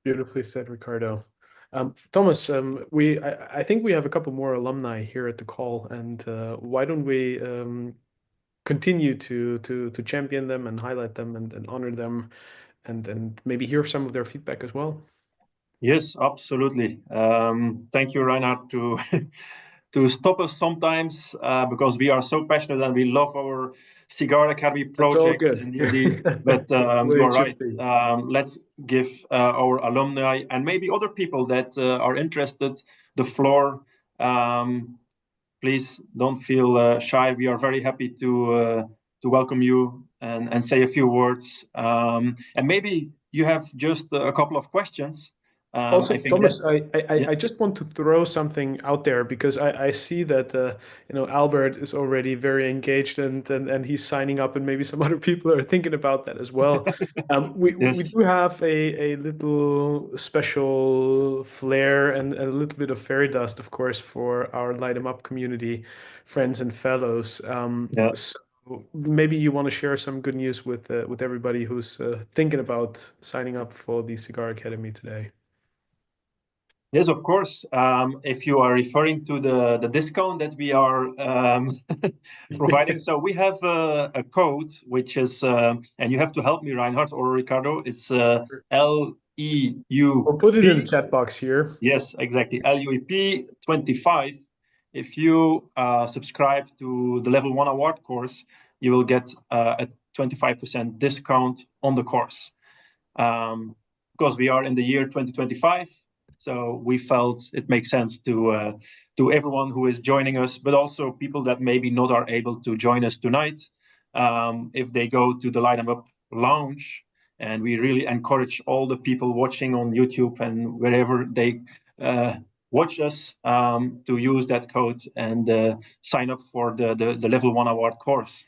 Beautifully said, Ricardo. Thomas, I think we have a couple more alumni here at the call, and why don't we continue to champion them and highlight them and honor them, and maybe hear some of their feedback as well. Yes, absolutely. Thank you, Reinhard, to to stop us sometimes because we are so passionate and we love our Cigar Academy project. good. Indeed, but That's the way you it are should right. be. Let's give our alumni and maybe other people that are interested the floor. Please don't feel shy. We are very happy to welcome you and say a few words. And maybe you have just a couple of questions. Also, I think Thomas, that I just want to throw something out there because I see that Albert is already very engaged and he's signing up, and maybe some other people are thinking about that as well. We yes, do have a little special flair and a little bit of fairy dust, of course, for our Light 'em Up community friends and fellows. yeah. So maybe you want to share some good news with everybody who's thinking about signing up for the Cigar Academy today. Yes, of course. If you are referring to the discount that we are providing, so we have a code which is, and you have to help me, Reinhard or Ricardo. It's We'll put it in the LEUP. chat box here. Yes, exactly. LUEP 25. If you subscribe to the Level 1 Award course, you will get a 25% discount on the course. Because we are in the year 2025, so we felt it makes sense to everyone who is joining us, but also people that maybe not are able to join us tonight. If they go to the Light 'em Up lounge, and we really encourage all the people watching on YouTube and wherever they watch us to use that code and sign up for the Level 1 Award course.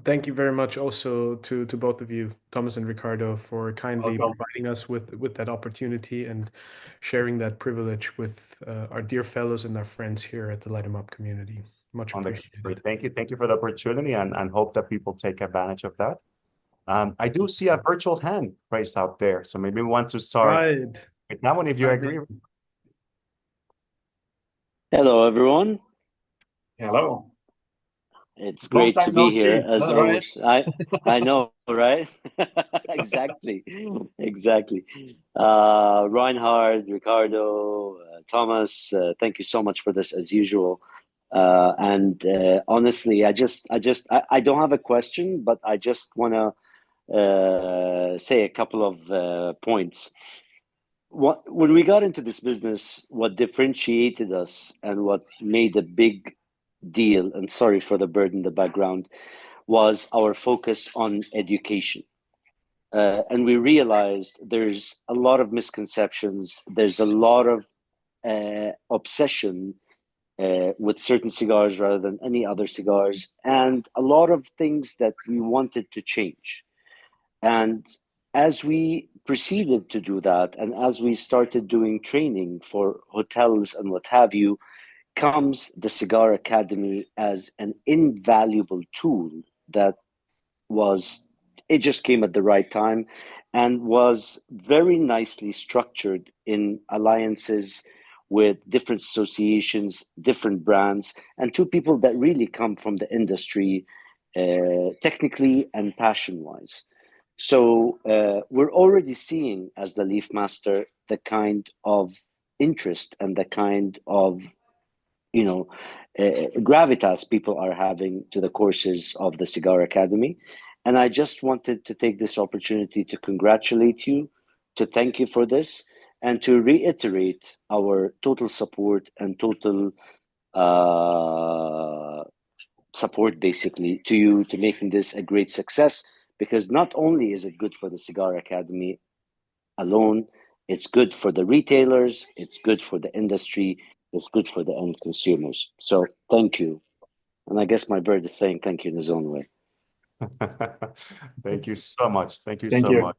Thank you very much also to both of you, Thomas and Ricardo, for kindly Welcome. providing us with that opportunity and sharing that privilege with our dear fellows and our friends here at the Light 'em Up community. Much appreciated. Thank you for the opportunity, and hope that people take advantage of that. I do see a virtual hand raised out there, so maybe we want to start Right. with that one if you agree. Hello, everyone. Hello. It's Long great time to no be here see, as huh, Ryan? always. I know, right? Exactly. Reinhard, Ricardo, Thomas, thank you so much for this as usual. And honestly, I don't have a question, but I just want to say a couple of points. When we got into this business, what differentiated us and what made a big deal, and sorry for the bird in the background, was our focus on education. And we realized there's a lot of misconceptions, there's a lot of obsession with certain cigars rather than any other cigars, and a lot of things that we wanted to change. And as we proceeded to do that, and as we started doing training for hotels and what have you, comes the Cigar Academy as an invaluable tool that it just came at the right time and was very nicely structured in alliances with different associations, different brands, and two people that really come from the industry technically and passion-wise. So we're already seeing, as the Leaf Master, the kind of interest and the kind of gravitas people are having to the courses of the Cigar Academy. And I just wanted to take this opportunity to congratulate you, to thank you for this, and to reiterate our total support and total support basically to you, to making this a great success, because not only is it good for the Cigar Academy alone, it's good for the retailers, it's good for the industry, it's good for the end consumers. So thank you. And I guess my bird is saying thank you in his own way. Thank you so much. Thank you Thank so you. much.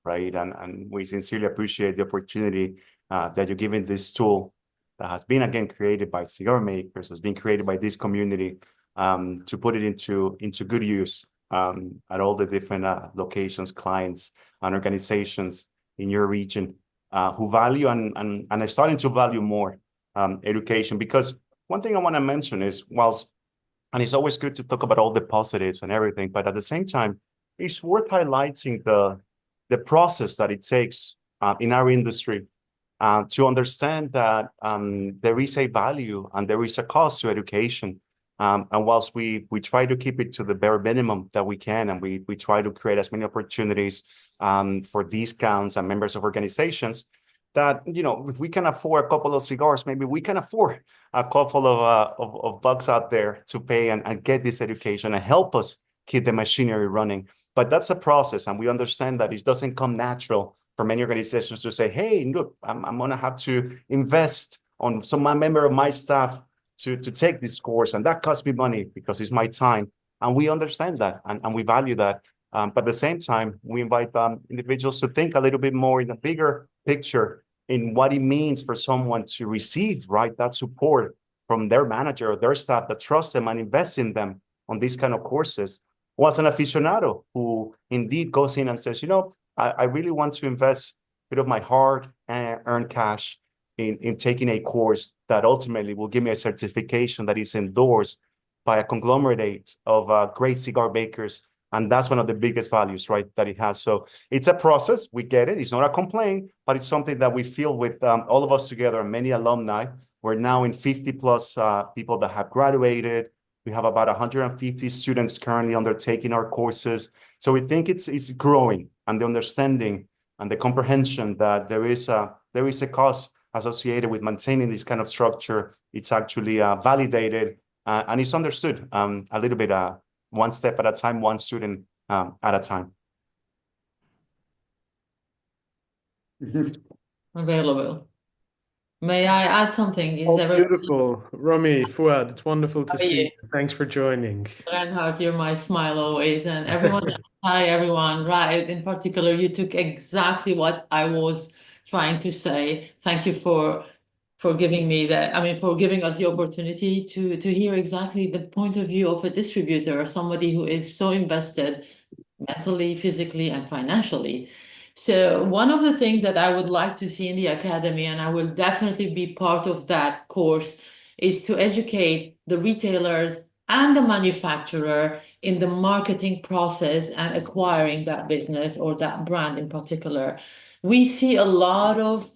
Right. And we sincerely appreciate the opportunity that you're giving this tool that has been, again, created by cigar makers, has been created by this community to put it into good use at all the different locations, clients, and organizations in your region who value and are starting to value more education. Because one thing I want to mention is, and it's always good to talk about all the positives and everything, but at the same time, it's worth highlighting the process that it takes in our industry to understand that there is a value and there is a cost to education. And whilst we try to keep it to the bare minimum that we can, and we try to create as many opportunities for discounts and members of organizations, that, you know, if we can afford a couple of cigars, maybe we can afford a couple of bucks out there to pay and get this education and help us keep the machinery running. But that's a process, and we understand that it doesn't come natural for many organizations to say, hey, look, I'm going to have to invest on some member of my staff to take this course, and that costs me money because it's my time. And we understand that, and we value that. But at the same time, we invite individuals to think a little bit more in a bigger picture in what it means for someone to receive, right, that support from their manager or their staff that trusts them and invests in them on these kind of courses. Was an aficionado who indeed goes in and says, you know, I really want to invest a bit of my hard-earned cash in taking a course that ultimately will give me a certification that is endorsed by a conglomerate of great cigar bakers. And that's one of the biggest values, right, that it has. So it's a process. We get it. It's not a complaint, but it's something that we feel with all of us together and many alumni. We're now in 50 plus people that have graduated. We have about 150 students currently undertaking our courses. So we think it's growing, and the understanding and the comprehension that there is a cost associated with maintaining this kind of structure. It's actually validated and it's understood a little bit one step at a time, one student at a time. Available. May I add something? Is beautiful. Romy, Fuad, it's wonderful to see you. Thanks for joining. Reinhard, you're my smile always. And everyone, hi everyone. Right, in particular, you took exactly what I was trying to say. Thank you for giving me that. I mean, for giving us the opportunity to hear exactly the point of view of a distributor or somebody who is so invested mentally, physically, and financially. So one of the things that I would like to see in the academy, and I will definitely be part of that course, is to educate the retailers and the manufacturer in the marketing process and acquiring that business or that brand in particular. We see a lot of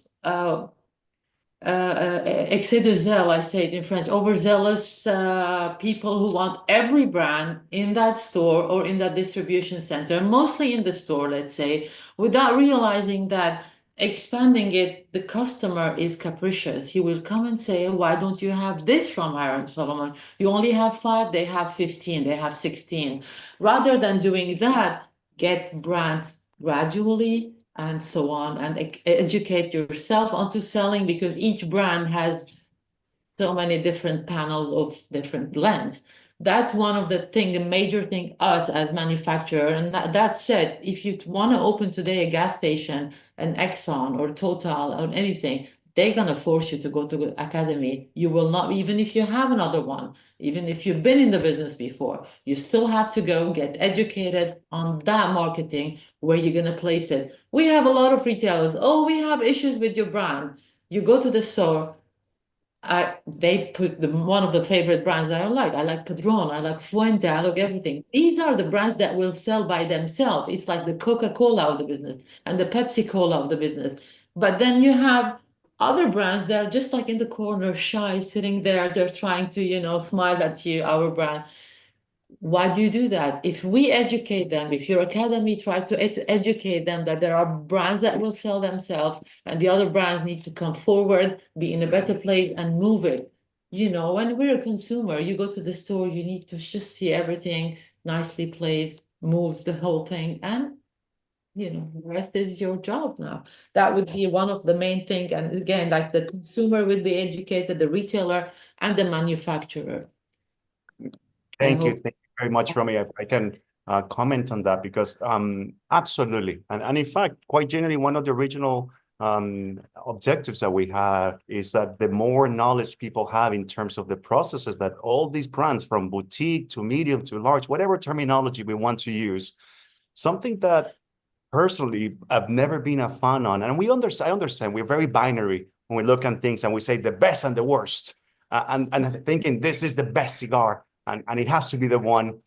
excès de zèle, I say it in French, overzealous people who want every brand in that store or in that distribution center, mostly in the store, let's say, without realizing that expanding it, the customer is capricious. He will come and say, why don't you have this from Iron Solomon? You only have 5, they have 15, they have 16. Rather than doing that, get brands gradually and so on, and educate yourself onto selling, because each brand has so many different panels of different blends. That's one of the major thing us as manufacturer. And that said, if you want to open today a gas station, an Exxon or Total or anything, they're going to force you to go to the academy. You will not, even if you have another one, even if you've been in the business before, you still have to go get educated on that marketing, where you're going to place it. We have a lot of retailers. Oh, we have issues with your brand. You go to the store, they put one of the favorite brands that I like Padron, I like Fuente, I like everything. These are the brands that will sell by themselves. It's like the Coca-Cola of the business and the Pepsi-Cola of the business. But then you have other brands that are just like in the corner, shy, sitting there. They're trying to, smile at you, our brand. Why do you do that? If we educate them, if your academy tries to educate them that there are brands that will sell themselves and the other brands need to come forward, be in a better place and move it. When we're a consumer, you go to the store, you need to just see everything nicely placed, move the whole thing, and the rest is your job now. That would be one of the main things. And again, like the consumer will be educated, the retailer and the manufacturer. Thank you very much, Romy. I can comment on that because absolutely. And in fact, quite generally, one of the original objectives that we have is that the more knowledge people have in terms of the processes that all these brands, from boutique to medium to large, whatever terminology we want to use, something that personally I've never been a fan on. And I understand we're very binary when we look at things and we say the best and the worst, and thinking this is the best cigar and it has to be the one.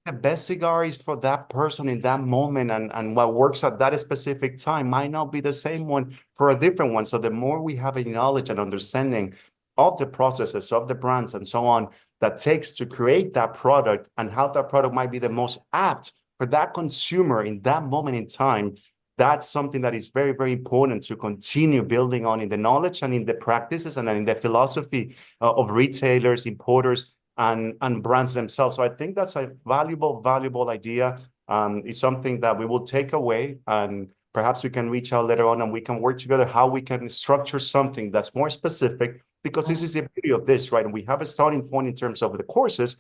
The best cigar is for that person in that moment, and what works at that specific time might not be the same one for a different one. So the more we have a knowledge and understanding of the processes, of the brands and so on, that takes to create that product and how that product might be the most apt for that consumer in that moment in time, that's something that is very, very important to continue building on in the knowledge and in the practices and in the philosophy of retailers, importers, and brands themselves. So I think that's a valuable idea. It's something that we will take away, and perhaps we can reach out later on and we can work together how we can structure something that's more specific, because this is the beauty of this, right? And we have a starting point in terms of the courses,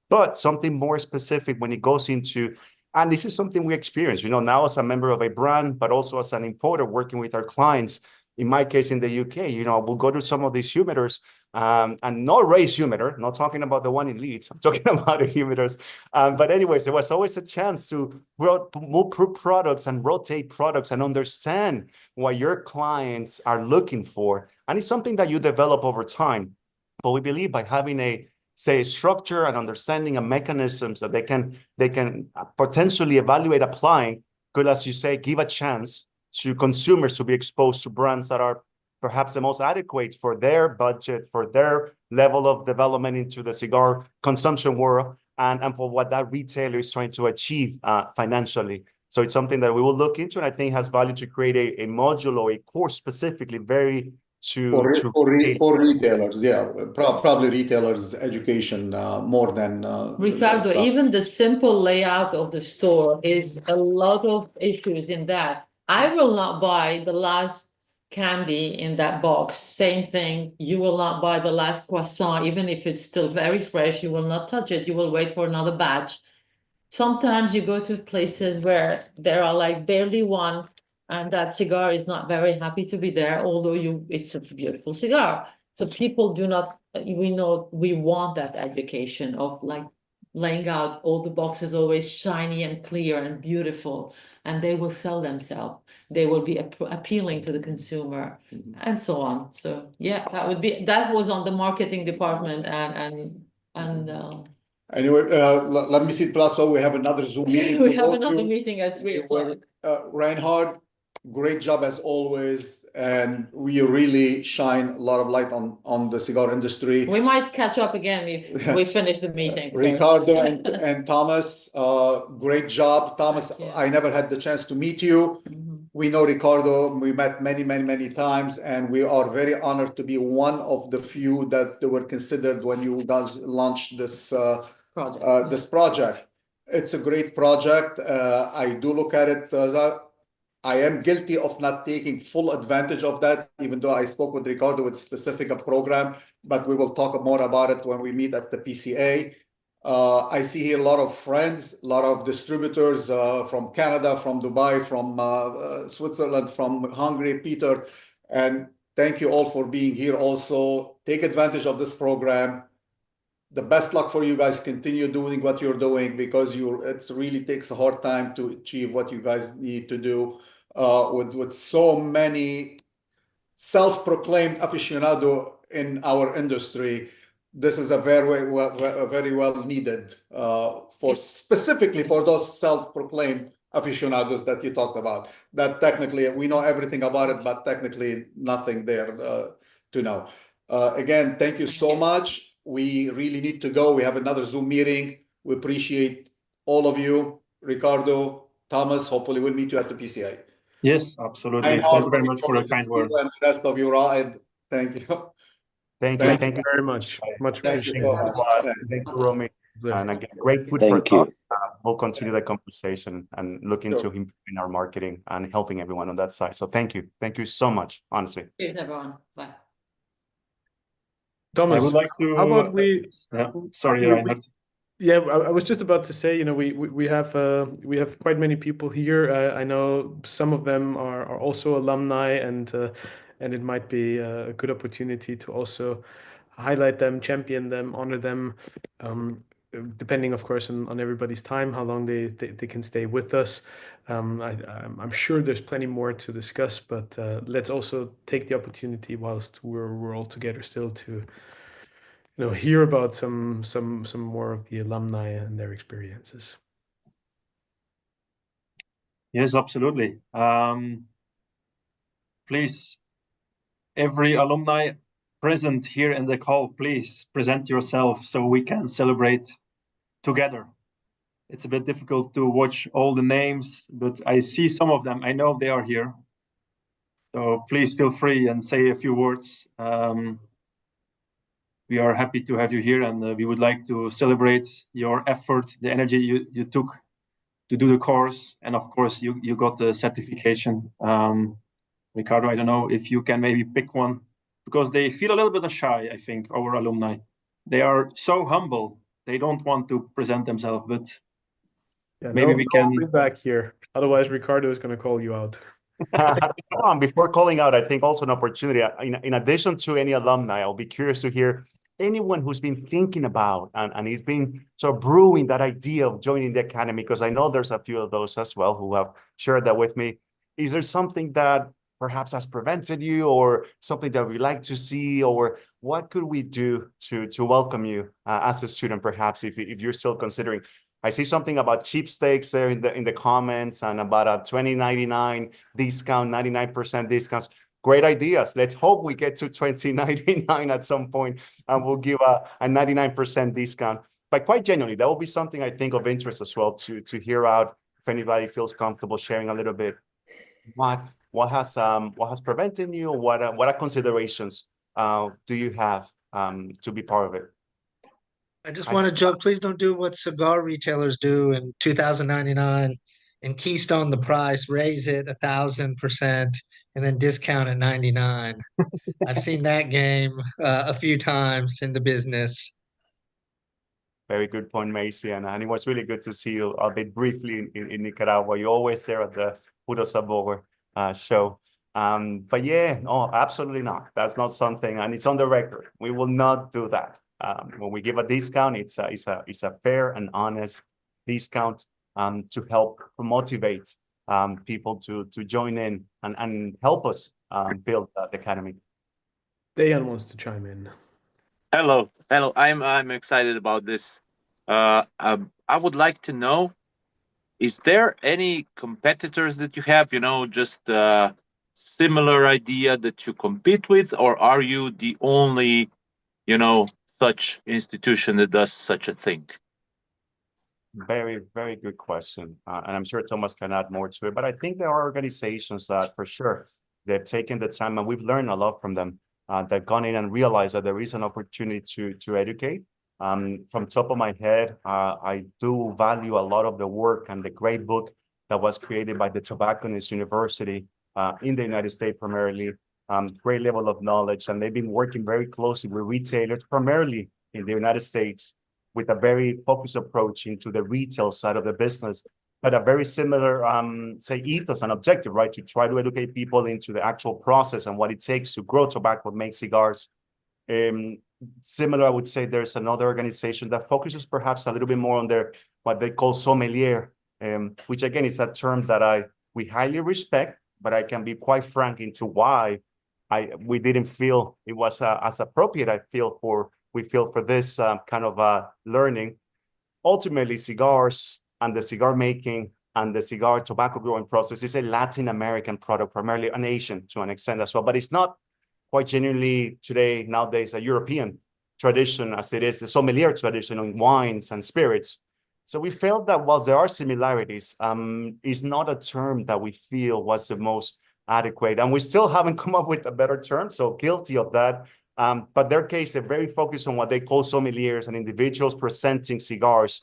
but something more specific when it goes into, and this is something we experience, now as a member of a brand, but also as an importer working with our clients. In my case, in the UK, we'll go to some of these humidors, and no race humidor, not talking about the one in Leeds, I'm talking about the humidors. But anyways, there was always a chance to move products and rotate products and understand what your clients are looking for. And it's something that you develop over time. But we believe by having a structure and understanding and mechanisms that they can potentially evaluate applying, could, as you say, give a chance to consumers to be exposed to brands that are perhaps the most adequate for their budget, for their level of development into the cigar consumption world, and for what that retailer is trying to achieve financially. So it's something that we will look into, and I think has value to create a module or a course specifically for retailers, yeah, probably retailers education more than Ricardo, even the simple layout of the store is a lot of issues in that. I will not buy the last candy in that box. Same thing. You will not buy the last croissant, even if it's still very fresh. You will not touch it. You will wait for another batch. Sometimes you go to places where there are like barely one, and that cigar is not very happy to be there, although it's a beautiful cigar. So people do not, we want that education of like laying out all the boxes always shiny and clear and beautiful, and they will sell themselves. They will be appealing to the consumer, and so on. So yeah, that was on the marketing department and anyway, let me see, plus we have another Zoom meeting we have another meeting at 3:00. Reinhard, great job as always, and we really shine a lot of light on the cigar industry. We might catch up again if we finish the meeting. Ricardo and Thomas, great job. Thomas, I never had the chance to meet you. We know Ricardo, we met many times, and we are very honored to be one of the few that were considered when you guys launched this project. It's a great project. I do look at it. I am guilty of not taking full advantage of that, even though I spoke with Ricardo with specific program, but we will talk more about it when we meet at the PCA. I see here a lot of friends, a lot of distributors from Canada, from Dubai, from Switzerland, from Hungary, Peter, and thank you all for being here also. Take advantage of this program. The best luck for you guys. Continue doing what you're doing, because it really takes a hard time to achieve what you guys need to do with so many self-proclaimed aficionado in our industry. This is a very well needed specifically for those self-proclaimed aficionados that you talked about. That technically we know everything about it, but technically nothing there to know. Again, thank you so much. We really need to go. We have another Zoom meeting. We appreciate all of you. Ricardo, Thomas, hopefully we'll meet you at the PCA. Yes, absolutely. Thank you very much for your kind words. And the rest of you, and thank you. Thank you very much. Much Thank you so much. Thank you, Romy. And again, great food for thought. We'll continue the conversation and look into improving our marketing and helping everyone on that side. So thank you. Thank you so much, honestly. Cheers, everyone. Bye. Thomas, I would like to. how about we? Sorry, Reinhard. Yeah, I was just about to say, we have quite many people here. I know some of them are also alumni, and it might be a good opportunity to also highlight them, champion them, honor them, um, depending, of course, on everybody's time, how long they can stay with us. I'm sure there's plenty more to discuss, but let's also take the opportunity whilst we're all together still to hear about some more of the alumni and their experiences. Yes, absolutely. Please, every alumni present here in the call, please present yourself so we can celebrate together. It's a bit difficult to watch all the names, but I see some of them. I know they are here. So please feel free and say a few words. We are happy to have you here, and we would like to celebrate your effort, the energy you took to do the course, and of course you got the certification. Ricardo, I don't know if you can maybe pick one, because they feel a little bit shy, I think, our alumni. They are so humble. They don't want to present themselves, but Yeah, maybe we can. bring back here. Otherwise, Ricardo is going to call you out. Before calling out, I think also an opportunity, in addition to any alumni, I'll be curious to hear anyone who's been thinking about and he's been sort of brewing that idea of joining the academy, because I know there's a few of those as well who have shared that with me. Is there something that perhaps has prevented you, or something that we'd like to see, or what could we do to welcome you as a student, perhaps, if you're still considering? I see something about cheap steaks there in the comments, and about a $20.99 discount, 99% discounts. Great ideas. Let's hope we get to $20.99 at some point, and we'll give a 99% discount. But quite genuinely, that will be something I think of interest as well to hear out, if anybody feels comfortable sharing a little bit. What has prevented you? What are considerations do you have to be part of it? I just want to joke. Please don't do what cigar retailers do in 2099 and keystone the price, raise it 1,000%, and then discount at 99. I've seen that game a few times in the business. Very good point, Macy. And it was really good to see you a bit briefly in Nicaragua. You're always there at the Puro Sabor show. But yeah, no, absolutely not. That's not something, and it's on the record. We will not do that. When we give a discount, it's a fair and honest discount to help motivate people to join in and help us build the academy. Dayan wants to chime in. Hello. I'm excited about this. I would like to know, is there any competitors that you have, just a similar idea that you compete with, or are you the only, such institution that does such a thing? Very, very good question. And I'm sure Thomas can add more to it, but I think there are organizations that for sure they've taken the time, and we've learned a lot from them. They've gone in and realized that there is an opportunity to educate. From top of my head, I do value a lot of the work and the great book that was created by the Tobacconist University in the United States primarily. Great level of knowledge, and they've been working very closely with retailers, primarily in the United States, with a very focused approach into the retail side of the business, but a very similar, say, ethos and objective, right? To try to educate people into the actual process and what it takes to grow tobacco, make cigars. Similar, I would say there's another organization that focuses perhaps a little bit more on their, what they call sommelier, which again, is a term that we highly respect, but I can be quite frank into why we didn't feel it was as appropriate, we feel for this kind of learning. Ultimately, cigars and the cigar making and the cigar tobacco growing process is a Latin American product, primarily an Asian to an extent as well, but it's not quite genuinely today, nowadays, a European tradition as it is the sommelier tradition on wines and spirits. So we felt that whilst there are similarities, is not a term that we feel was the most adequate. And we still haven't come up with a better term, so guilty of that. But their case, they're very focused on what they call sommeliers and individuals presenting cigars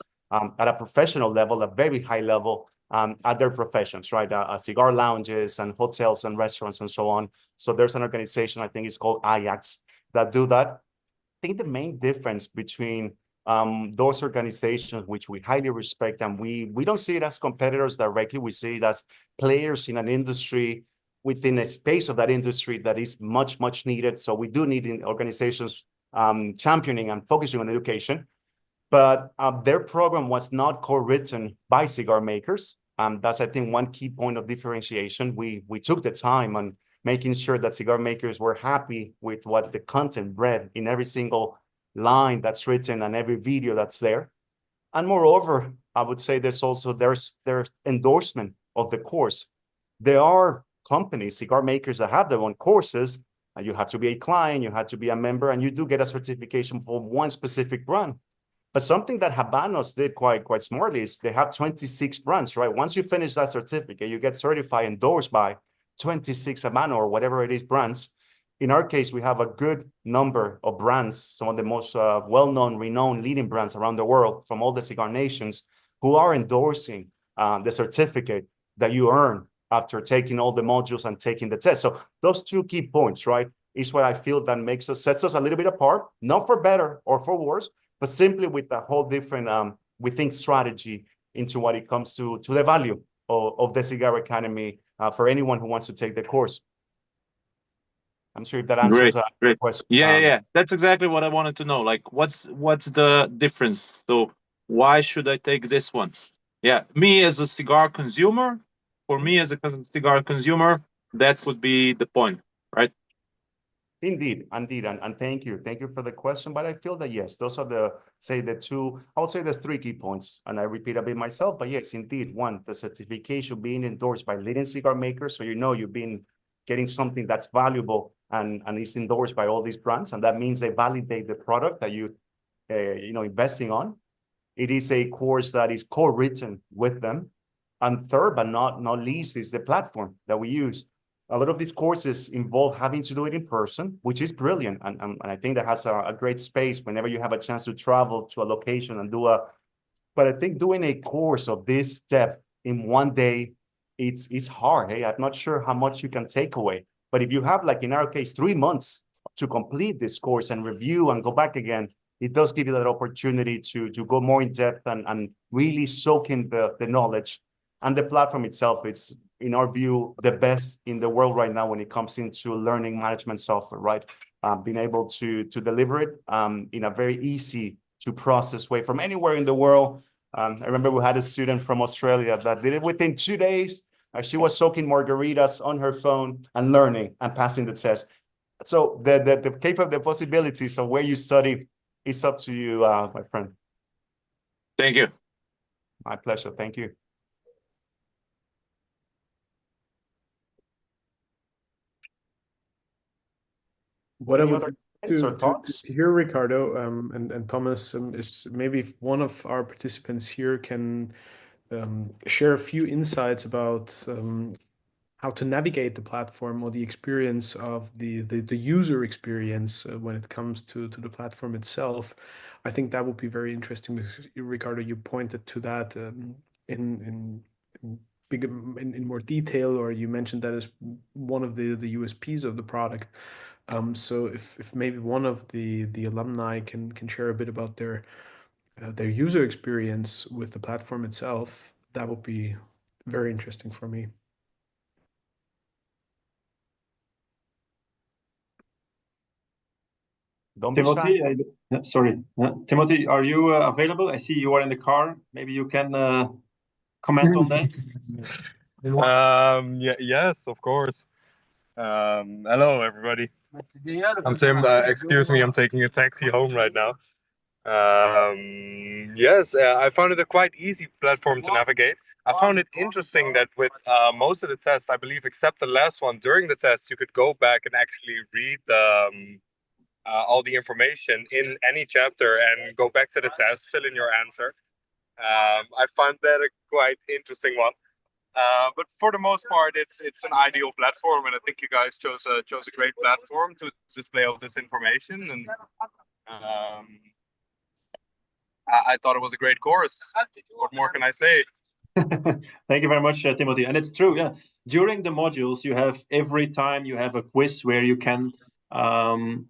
at a professional level, a very high level at their professions, right? Cigar lounges and hotels and restaurants and so on. So there's an organization, I think it's called Ajax, that do that. I think the main difference between those organizations which we highly respect, and we don't see it as competitors directly. We see it as players in an industry, within a space of that industry that is much, much needed. So we do need organizations championing and focusing on education. But their program was not co-written by cigar makers. That's, I think, one key point of differentiation. We took the time on making sure that cigar makers were happy with what the content read in every single line that's written and every video that's there. And moreover, I would say there's endorsement of the course. There are companies, cigar makers, that have their own courses, and you have to be a client, you have to be a member, and you do get a certification for one specific brand. But something that Habanos did quite smartly is they have 26 brands, right? Once you finish that certificate, you get certified, endorsed by 26 Habano or whatever it is brands. In our case, we have a good number of brands, some of the most well-known, renowned, leading brands around the world from all the cigar nations, who are endorsing the certificate that you earn after taking all the modules and taking the test. So those two key points, right, is what I feel that sets us a little bit apart, not for better or for worse, but simply with a whole different, we think, strategy into what it comes to the value of the Cigar Academy for anyone who wants to take the course. I'm sure if that answers great question. Yeah. That's exactly what I wanted to know. Like, what's the difference? So why should I take this one? Yeah, me as a cigar consumer, for me as a cigar consumer, that would be the point, right? Indeed, and thank you for the question. But I feel that yes, those are the two. I would say there's three key points, and I repeat a bit myself. But yes, indeed, one, the certification being endorsed by leading cigar makers, so you've been getting something that's valuable and is endorsed by all these brands, and that means they validate the product that you investing on. It is a course that is co-written with them, and third, but not least, is the platform that we use. A lot of these courses involve having to do it in person, which is brilliant. And I think that has a great space whenever you have a chance to travel to a location and but I think doing a course of this depth in one day, it's hard. Hey, I'm not sure how much you can take away. But if you have, like in our case, 3 months to complete this course and review and go back again, it does give you that opportunity to go more in depth and really soak in the knowledge. And the platform itself, it's, in our view, the best in the world right now when it comes into learning management software, right? Being able to deliver it in a very easy to process way from anywhere in the world. I remember we had a student from Australia that did it within 2 days. She was soaking margaritas on her phone and learning and passing the test. So the possibilities of where you study is up to you, my friend. Thank you. My pleasure. Thank you. What I would to hear, Ricardo, and Thomas, is maybe if one of our participants here can share a few insights about how to navigate the platform or the experience of the user experience when it comes to the platform itself. I think that would be very interesting because, Ricardo, you pointed to that in more detail, or you mentioned that as one of the USPs of the product. So if maybe one of the alumni can share a bit about their user experience with the platform itself, that would be very interesting for me. Timothy, sorry. Timothy, are you available? I see you are in the car. Maybe you can comment on that. Yes, of course. Hello, everybody. I'm Tim. Excuse me, I'm taking a taxi home right now. Yes, I found it a quite easy platform to navigate. I found it interesting that with most of the tests, I believe, except the last one, during the test, you could go back and actually read all the information in any chapter and go back to the test, fill in your answer. I found that a quite interesting one. But for the most part, it's an ideal platform, and I think you guys chose a great platform to display all this information. And I thought it was a great course. What more can I say? Thank you very much, Timothy. And it's true, yeah. During the modules, every time you have a quiz where you can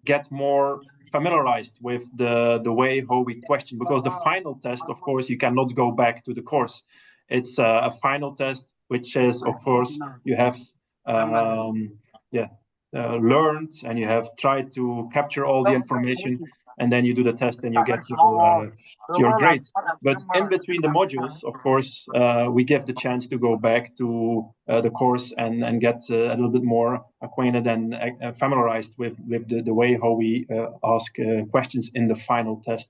get more familiarized with the way how we question, because the final test, of course, you cannot go back to the course. It's a final test, which is, of course, you have learned and you have tried to capture all the information, and then you do the test and you get your grade. But in between the modules, of course, we give the chance to go back to the course and get a little bit more acquainted and familiarized with the way how we ask questions in the final test.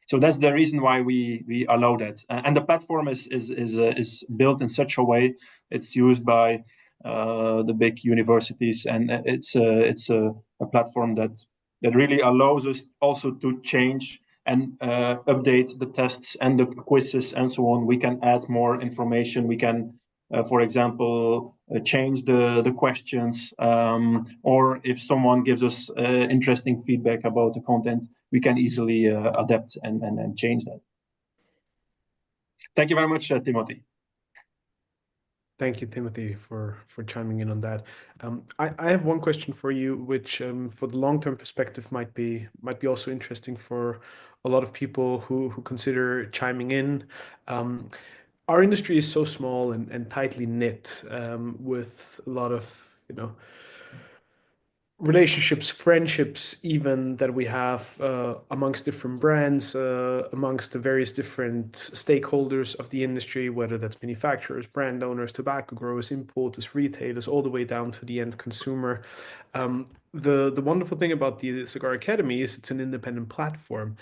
So that's the reason why we allow that. And the platform is built in such a way. It's used by the big universities, and it's a platform that really allows us also to change and update the tests and the quizzes and so on. We can add more information. We can, for example, change the questions, or if someone gives us interesting feedback about the content, we can easily adapt and change that. Thank you very much, Timothy. Thank you, Timothy, for chiming in on that. I have one question for you, which for the long-term perspective might be also interesting for a lot of people who consider chiming in. Our industry is so small and tightly knit, with a lot of relationships, friendships, even that we have amongst different brands, amongst the various different stakeholders of the industry, whether that's manufacturers, brand owners, tobacco growers, importers, retailers, all the way down to the end consumer. The wonderful thing about the Cigar Academy is it's an independent platform.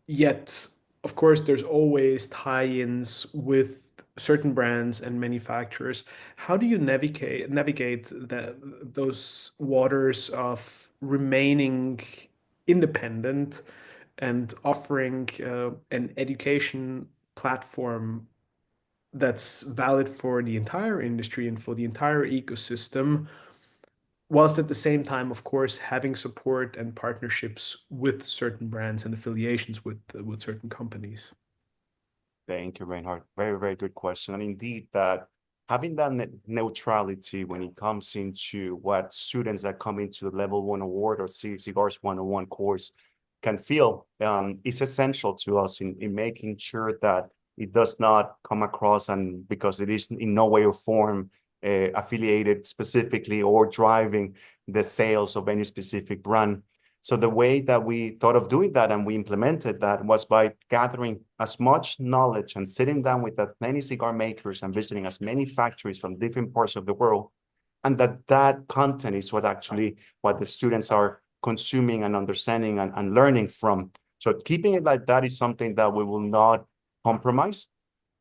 Yet, of course, there's always tie-ins with certain brands and manufacturers. How do you navigate those waters of remaining independent and offering an education platform that's valid for the entire industry and for the entire ecosystem, whilst at the same time, of course, having support and partnerships with certain brands and affiliations with certain companies? Thank you, Reinhard. Very, very good question. And indeed, that having that neutrality when it comes into what students that come into the Level 1 Award or Cigars 101 course can feel is essential to us in making sure that it does not come across, and because it is in no way or form affiliated specifically or driving the sales of any specific brand. So the way that we thought of doing that and we implemented that was by gathering as much knowledge and sitting down with as many cigar makers and visiting as many factories from different parts of the world. And that content is what the students are consuming and understanding and learning from. So keeping it like that is something that we will not compromise.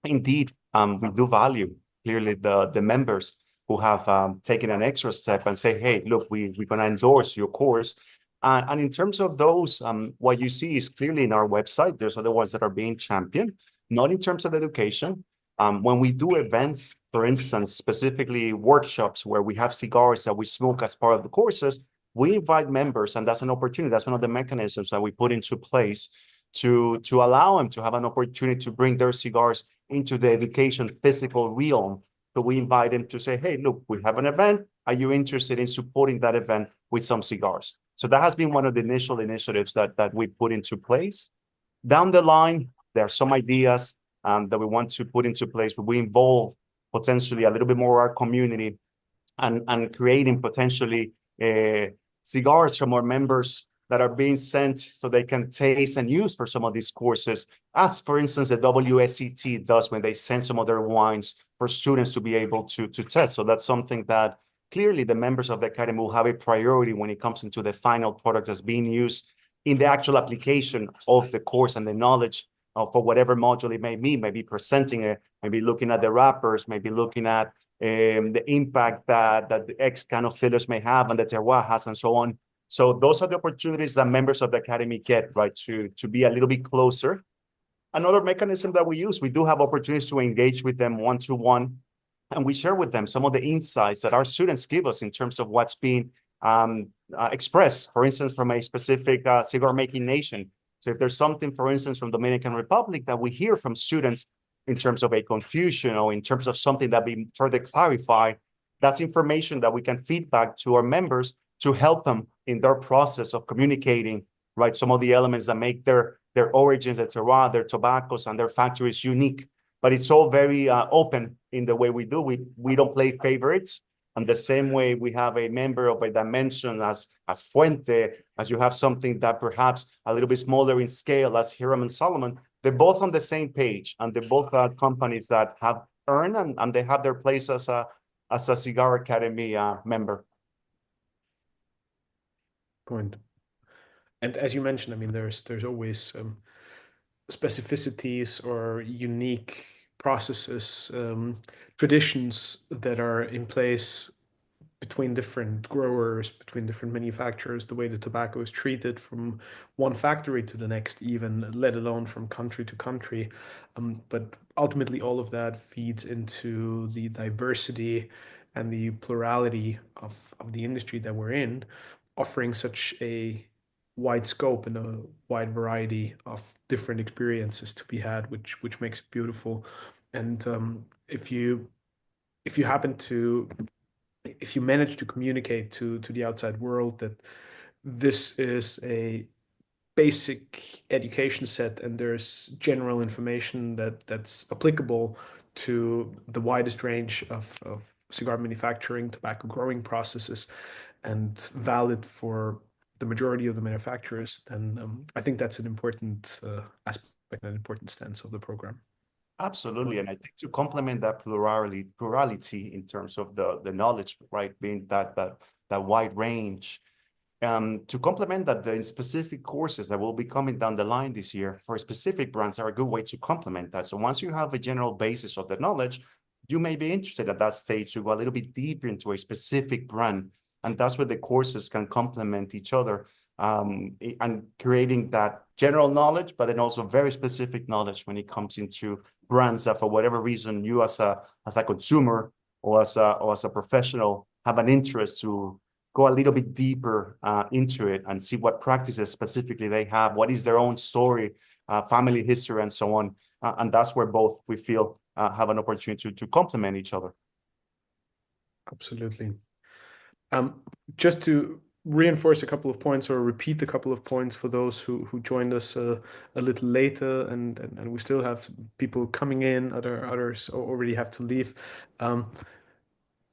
Indeed, we do value clearly the members who have taken an extra step and say, hey, look, we're going to endorse your course. And in terms of those, what you see is clearly in our website. There's other ones that are being championed, not in terms of education. When we do events, for instance, specifically workshops where we have cigars that we smoke as part of the courses, we invite members, and that's an opportunity. That's one of the mechanisms that we put into place to allow them to have an opportunity to bring their cigars into the education physical realm. So we invite them to say, hey, look, we have an event. Are you interested in supporting that event with some cigars? So that has been one of the initial initiatives that we put into place. Down the line, there are some ideas that we want to put into place where we involve potentially a little bit more our community and creating potentially cigars from our members that are being sent so they can taste and use for some of these courses, as for instance, the WSET does when they send some of their wines for students to be able to test. So that's something that clearly the members of the Academy will have a priority when it comes into the final product that's being used in the actual application of the course and the knowledge for whatever module it may be, maybe presenting it, maybe looking at the wrappers, maybe looking at the impact that the X kind of fillers may have and the terroir has and so on. So those are the opportunities that members of the Academy get, right, to be a little bit closer. Another mechanism that we use, we do have opportunities to engage with them one-to-one, and we share with them some of the insights that our students give us in terms of what's being expressed, for instance, from a specific cigar-making nation. So if there's something, for instance, from Dominican Republic that we hear from students in terms of a confusion or in terms of something that be further clarified, that's information that we can feed back to our members to help them in their process of communicating right? Some of the elements that make their origins, their terroir, their tobaccos, and their factories unique. But it's all very open in the way we do. We don't play favorites. And the same way we have a member of a dimension as Fuente, as you have something that perhaps a little bit smaller in scale as Hiram and Solomon, they're both on the same page, and they're both companies that have earned and they have their place as a Cigar Academy member. Point. And as you mentioned, I mean, there's always specificities or unique processes, traditions that are in place between different growers, between different manufacturers, the way the tobacco is treated from one factory to the next, even, let alone from country to country. But ultimately, all of that feeds into the diversity and the plurality of the industry that we're in, offering such a wide scope and a wide variety of different experiences to be had, which makes it beautiful. And if you happen to if you manage to communicate to the outside world that this is a basic education set and there's general information that's applicable to the widest range of cigar manufacturing, tobacco growing processes, and valid for the majority of the manufacturers, then I think that's an important aspect, an important stance of the program. Absolutely, and I think to complement that plurality in terms of the knowledge, right, being that wide range, to complement that, the specific courses that will be coming down the line this year for specific brands are a good way to complement that. So once you have a general basis of the knowledge, you may be interested at that stage to go a little bit deeper into a specific brand, and that's where the courses can complement each other, and creating that general knowledge, but then also very specific knowledge when it comes into brands that, for whatever reason, you as a consumer or as a professional have an interest to go a little bit deeper into it and see what practices specifically they have, what is their own story, family history, and so on. And that's where both, we feel, have an opportunity to complement each other. Absolutely. Just to reinforce a couple of points or repeat a couple of points for those who joined us a little later, and we still have people coming in, others already have to leave.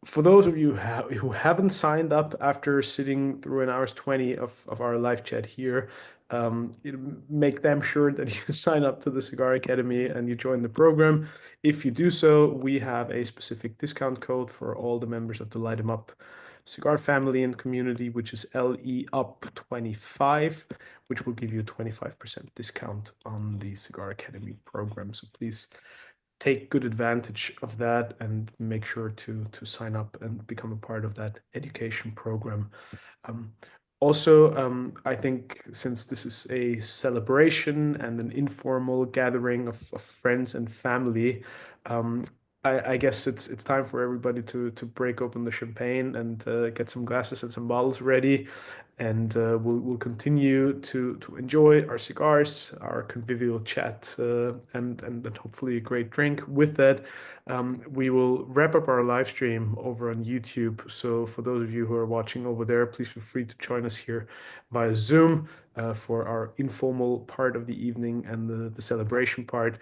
For those of you who haven't signed up after sitting through an hour's 20 of our live chat here, make them sure that you sign up to the Cigar Academy and you join the program. If you do so, we have a specific discount code for all the members of the Light 'em Up Cigar family and community, which is LEUP25, which will give you a 25% discount on the Cigar Academy program. So please take good advantage of that and make sure to sign up and become a part of that education program. Also, I think since this is a celebration and an informal gathering of friends and family, I guess it's time for everybody to break open the champagne and get some glasses and some bottles ready, and we'll continue to enjoy our cigars, our convivial chat, and hopefully a great drink. With that, we will wrap up our live stream over on YouTube. So for those of you who are watching over there, please feel free to join us here via Zoom for our informal part of the evening and the celebration part.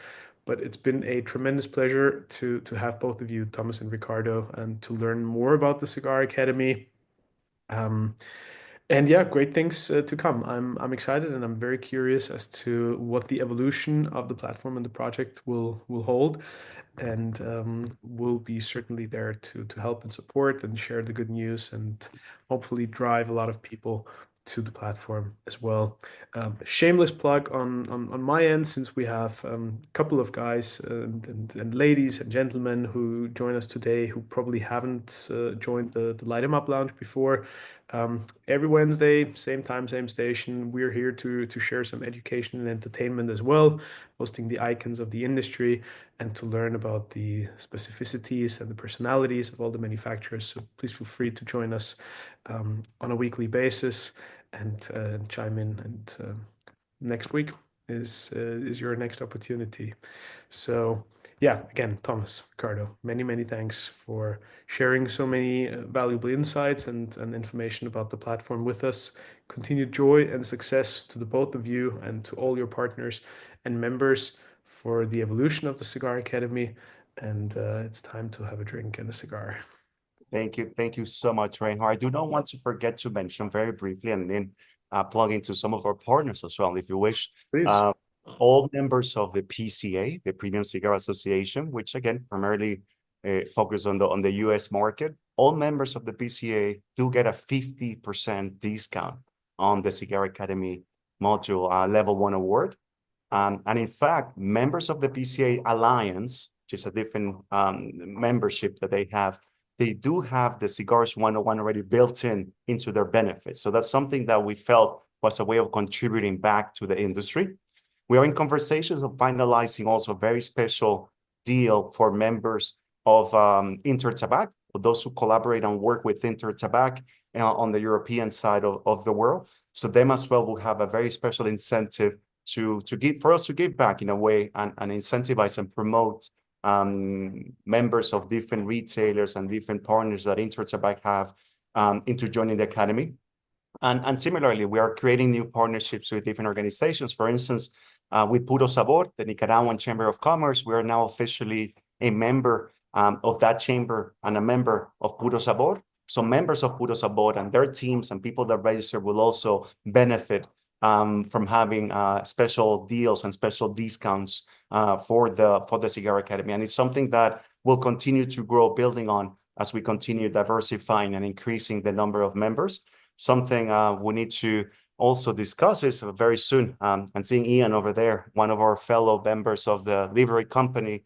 But it's been a tremendous pleasure to have both of you, Thomas and Ricardo, and to learn more about the Cigar Academy. And yeah, great things to come. I'm excited and I'm very curious as to what the evolution of the platform and the project will hold. And we'll be certainly there to help and support and share the good news and hopefully drive a lot of people to the platform as well. Shameless plug on my end, since we have a couple of guys and ladies and gentlemen who join us today who probably haven't joined the Light 'em Up Lounge before. Every Wednesday, same time, same station, we're here to share some education and entertainment as well, hosting the icons of the industry and to learn about the specificities and the personalities of all the manufacturers. So please feel free to join us on a weekly basis and chime in. And next week is your next opportunity. So yeah, again, Thomas, Ricardo, many thanks for sharing so many valuable insights and information about the platform with us. Continued joy and success to the both of you and to all your partners and members for the evolution of the Cigar Academy. And it's time to have a drink and a cigar. Thank you so much, Reinhard. I do not want to forget to mention very briefly and then plug into some of our partners as well, if you wish. Please. All members of the PCA, the Premium Cigar Association, which again primarily focus on the US market. All members of the PCA do get a 50% discount on the Cigar Academy module level 1 award. And in fact, members of the PCA Alliance, which is a different membership that they have, they do have the Cigars 101 already built into their benefits. So that's something that we felt was a way of contributing back to the industry. We are in conversations of finalizing also a very special deal for members of Intertabac, for those who collaborate and work with Intertabac on the European side of the world. So them as well will have a very special incentive to give back in a way and incentivize and promote members of different retailers and different partners that Intertabac have into joining the Academy. And similarly, we are creating new partnerships with different organizations. For instance, with Puro Sabor, the Nicaraguan Chamber of Commerce, we are now officially a member of that chamber and a member of Puro Sabor. So members of Puro Sabor and their teams and people that register will also benefit from having special deals and special discounts for the Cigar Academy. And it's something that will continue to grow, building on as we continue diversifying and increasing the number of members. Something we need to also discuss is very soon, and seeing Ian over there, one of our fellow members of the livery company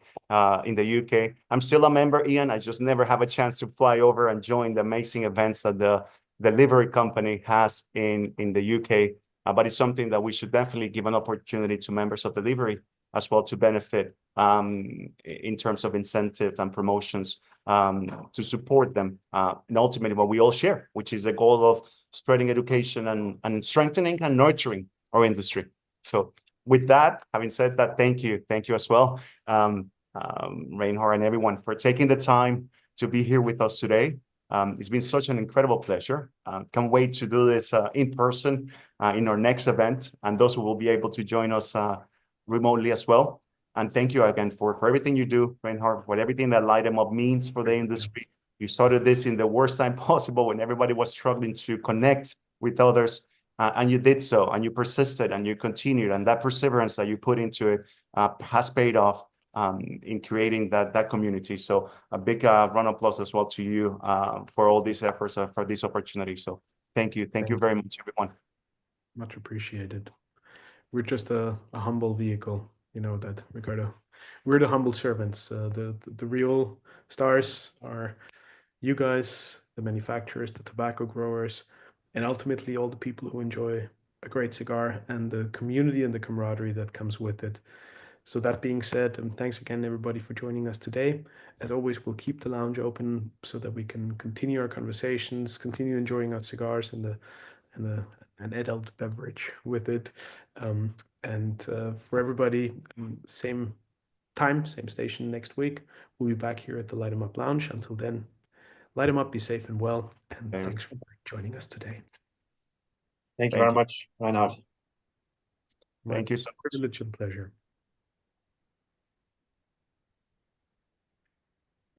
in the UK. I'm still a member, Ian. I just never have a chance to fly over and join the amazing events that the livery company has in the UK. But it's something that we should definitely give an opportunity to members of the livery as well to benefit in terms of incentives and promotions to support them. And ultimately what we all share, which is the goal of spreading education and strengthening and nurturing our industry. So with that, having said that, thank you as well, Reinhard and everyone for taking the time to be here with us today. It's been such an incredible pleasure. Can't wait to do this in person in our next event, and those who will be able to join us remotely as well. And thank you again for everything you do, Reinhard, for everything that Light 'em Up means for the industry. You started this in the worst time possible when everybody was struggling to connect with others, and you did so, and you persisted, and you continued, and that perseverance that you put into it has paid off in creating that community. So a big round of applause as well to you for all these efforts, for this opportunity. So thank you very much, everyone. Much appreciated. We're just a humble vehicle, you know that, Ricardo. We're the humble servants. The real stars are you guys, the manufacturers, the tobacco growers, and ultimately all the people who enjoy a great cigar and the community and the camaraderie that comes with it. So that being said, thanks again, everybody, for joining us today. As always, we'll keep the lounge open so that we can continue our conversations, continue enjoying our cigars and an adult beverage with it. And for everybody, same time, same station next week. We'll be back here at the Light 'em Up Lounge. Until then, light 'em up, be safe and well, and thanks for joining us today. Thank you very much, Reinhard. Thank you so much. Privilege and pleasure.